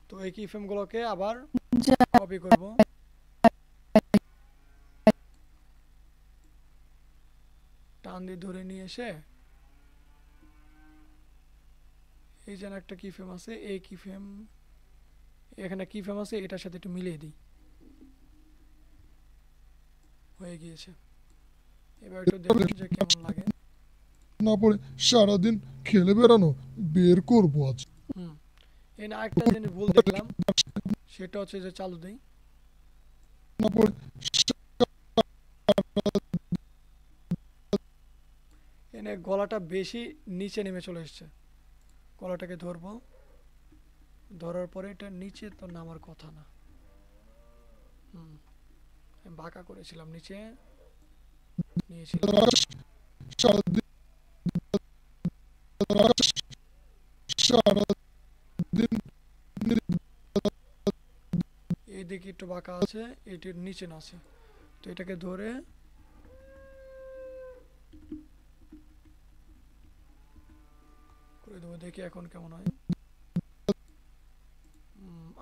[SPEAKER 1] তো এই কি ফ্রেমগুলোকে আবার কপি করব, টান দিয়ে ধরে নিয়ে এসে এই যেন একটা কি ফ্রেম আছে, এই কি ফ্রেম, এখানে কি ফ্রেম আছে এটার সাথে একটু মিলিয়ে দিই, হয়ে গিয়েছে। এবার একটু দেখুন যে কেমন লাগে।
[SPEAKER 2] না পড়ে সারাদিন খেলে বেড়ানো বের করবো আজ।
[SPEAKER 1] হুম এই না আরেকটা জিনিস ভুল দেখলাম, সেটা হচ্ছে যে চালু দেই,
[SPEAKER 2] না পড়ে
[SPEAKER 1] এনে গলাটা বেশি নিচে নেমে চলে এসছে। গলাটাকে ধরবো, ধরার পরে এটা নিচে তো নামার কথা না। হুম আমি বাঁকা করেছিলাম, নিচে নিয়েছিলাম।
[SPEAKER 2] সারাদিন সারাদিন
[SPEAKER 1] এই দিকে একটু বাঁকা আছে, এটির নিচে না আছে। তো এটাকে ধরে করে দেবো, দেখি এখন কেমন হয়।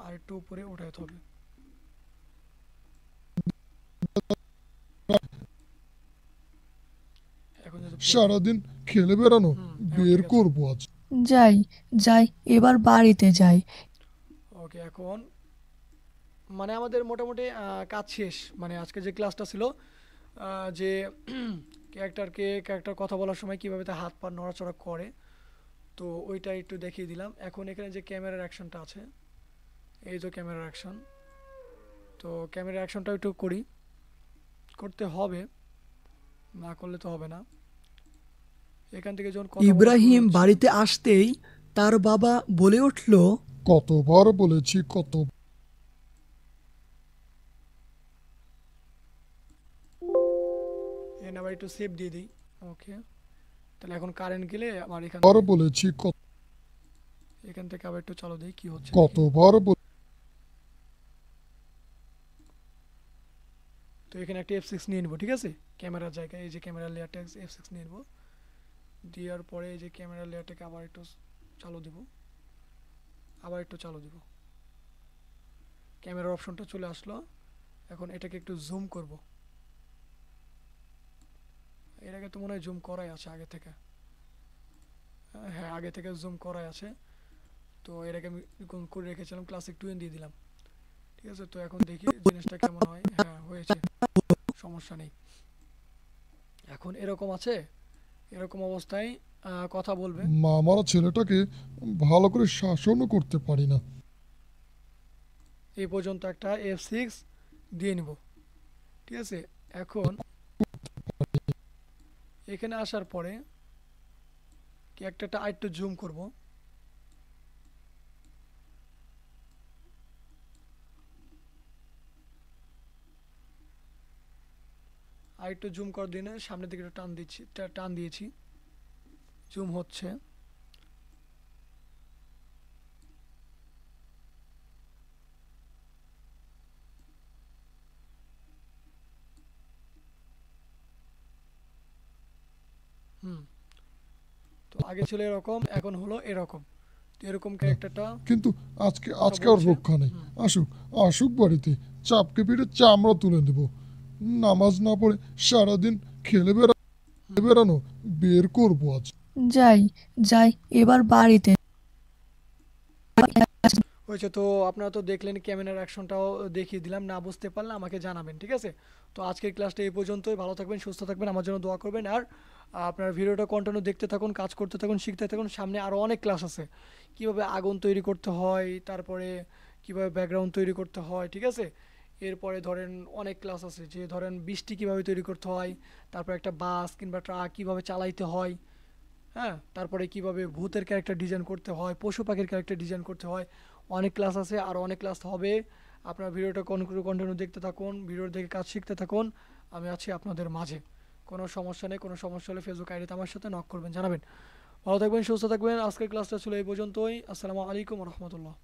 [SPEAKER 1] আর একটু উপরে উঠাতে হবে। এখন যদি play দিই,
[SPEAKER 2] সারাদিন খেলে বেড়ানো
[SPEAKER 1] এখন
[SPEAKER 2] বের
[SPEAKER 1] ঠিক আছে।
[SPEAKER 2] করবো আজ।
[SPEAKER 3] যাই যাই এবার বাড়িতে যাই
[SPEAKER 1] ওকে, এখন মানে আমাদের মোটামুটি কাজ শেষ, মানে আজকে যে ক্লাসটা ছিল, যে ক্যারেক্টার কথা বলার সময় কীভাবে তার হাত পা নড়াচড়া করে, তো ওইটা একটু দেখিয়ে দিলাম। এখন এখানে যে ক্যামেরার অ্যাকশনটা আছে, এই যে ক্যামেরার অ্যাকশন, তো ক্যামেরার অ্যাকশনটা একটু করতে হবে, না করলে তো হবে না। এখান থেকে যখন কথা বলা শুরু
[SPEAKER 4] ইব্রাহিম
[SPEAKER 1] হচ্ছে,
[SPEAKER 4] বাড়িতে আসতেই তার বাবা বলে উঠল,
[SPEAKER 2] কতবার বলেছি কত
[SPEAKER 1] এখানে আবার একটু সেভ দিয়ে দিই। ওকে, তাহলে এখন কারেন্ট গেলে আমার
[SPEAKER 2] বার বলেছি
[SPEAKER 1] এখান থেকে আবার একটু চালু দিই কি হচ্ছে দেখি।
[SPEAKER 2] কতবার
[SPEAKER 1] তো এখানে একটা F6 নিয়ে নেবো, ঠিক আছে, ক্যামেরার জায়গায় এই যে ক্যামেরা লেয়ারটা F6 নিয়ে নেবো, দেওয়ার পরে এই যে ক্যামেরা লেয়ারটাকে আবার একটু চালু দিব, আবার একটু চালু দিব, ক্যামেরার অপশনটা চলে আসলো। এখন এটাকে একটু জুম করব। এটাকে তো মনে হয় জুম করাই আছে আগে থেকে। হ্যাঁ, আগে থেকে জুম করাই আছে। তো এটাকে আমি করে রেখেছিলাম, ক্লাসিক 2 দিয়ে দিলাম। ঠিক আছে, তো এখন দেখি জিনিসটা কেমন হয়। হ্যাঁ, হয়েছে, সমস্যা নেই। এখন এরকম আছে, এরকম অবস্থায় কথা বলবে।
[SPEAKER 2] মা মারা ছেলেটাকে ভালো করে শাসনও করতে পারি না।
[SPEAKER 1] এই পর্যন্ত একটা F6 দিয়ে নিব। ঠিক আছে, এখন এখানে আসার পরে কি একটা আরেকটু জুম করব। আরেকটু জুম করার দিনে সামনের দিকে একটু টান দিচ্ছি, টান দিয়েছি, জুম হচ্ছে। হুম, তো আগে ছিল এরকম, এখন হলো এরকম। তো এরকম ক্যারেক্টারটা
[SPEAKER 2] কিন্তু আজকে
[SPEAKER 1] কথা
[SPEAKER 2] আজকে আর
[SPEAKER 1] বলছে।
[SPEAKER 2] রক্ষা নেই।
[SPEAKER 1] হুম,
[SPEAKER 2] আসুক, আসুক বাড়িতে, চাপকে পিঠে চামড়া তুলে দেব। নামাজ না পড়ে সারাদিন খেলে
[SPEAKER 1] হুম।
[SPEAKER 2] বেড়ানো বের করবো আজ।
[SPEAKER 3] যাই যাই এবার বাড়িতে।
[SPEAKER 1] হয়েছে, তো আপনারা তো দেখলেন, ক্যামেরার অ্যাকশনটাও দেখিয়ে দিলাম। না বুঝতে পারলে আমাকে জানাবেন, ঠিক আছে? তো আজকের ক্লাসটা এই পর্যন্তই। ভালো থাকবেন, সুস্থ থাকবেন, আমার জন্য দোয়া করবেন। আর আপনার ভিডিওটা কন্টিনিউ দেখতে থাকুন, কাজ করতে থাকুন, শিখতে থাকুন। সামনে আরও অনেক ক্লাস আছে, কিভাবে আগুন তৈরি করতে হয়, তারপরে কিভাবে ব্যাকগ্রাউন্ড তৈরি করতে হয়, ঠিক আছে? এরপরে ধরেন অনেক ক্লাস আছে, যে ধরেন বৃষ্টি কিভাবে তৈরি করতে হয়, তারপর একটা বাস কিংবা ট্রাক কিভাবে চালাইতে হয়, হ্যাঁ, তারপরে কিভাবে ভূতের ক্যারেক্টার ডিজাইন করতে হয়, পশু পাখির ক্যারেক্টার ডিজাইন করতে হয়। অনেক ক্লাস আছে, আর অনেক ক্লাস হবে। আপনার ভিডিওটা কন্টিনিউ দেখতে থাকুন, ভিডিও দেখে কাজ শিখতে থাকুন। আমি আছি আপনাদের মাঝে, কোনো সমস্যা নেই। কোনো সমস্যা হলে ফেসবুক আইডিতে আমার সাথে নক করবেন, জানাবেন। ভালো থাকবেন, সুস্থ থাকবেন। আজকের ক্লাসটা ছিল এই পর্যন্তই। আসসালামু আলাইকুম রহমতুল্লাহ।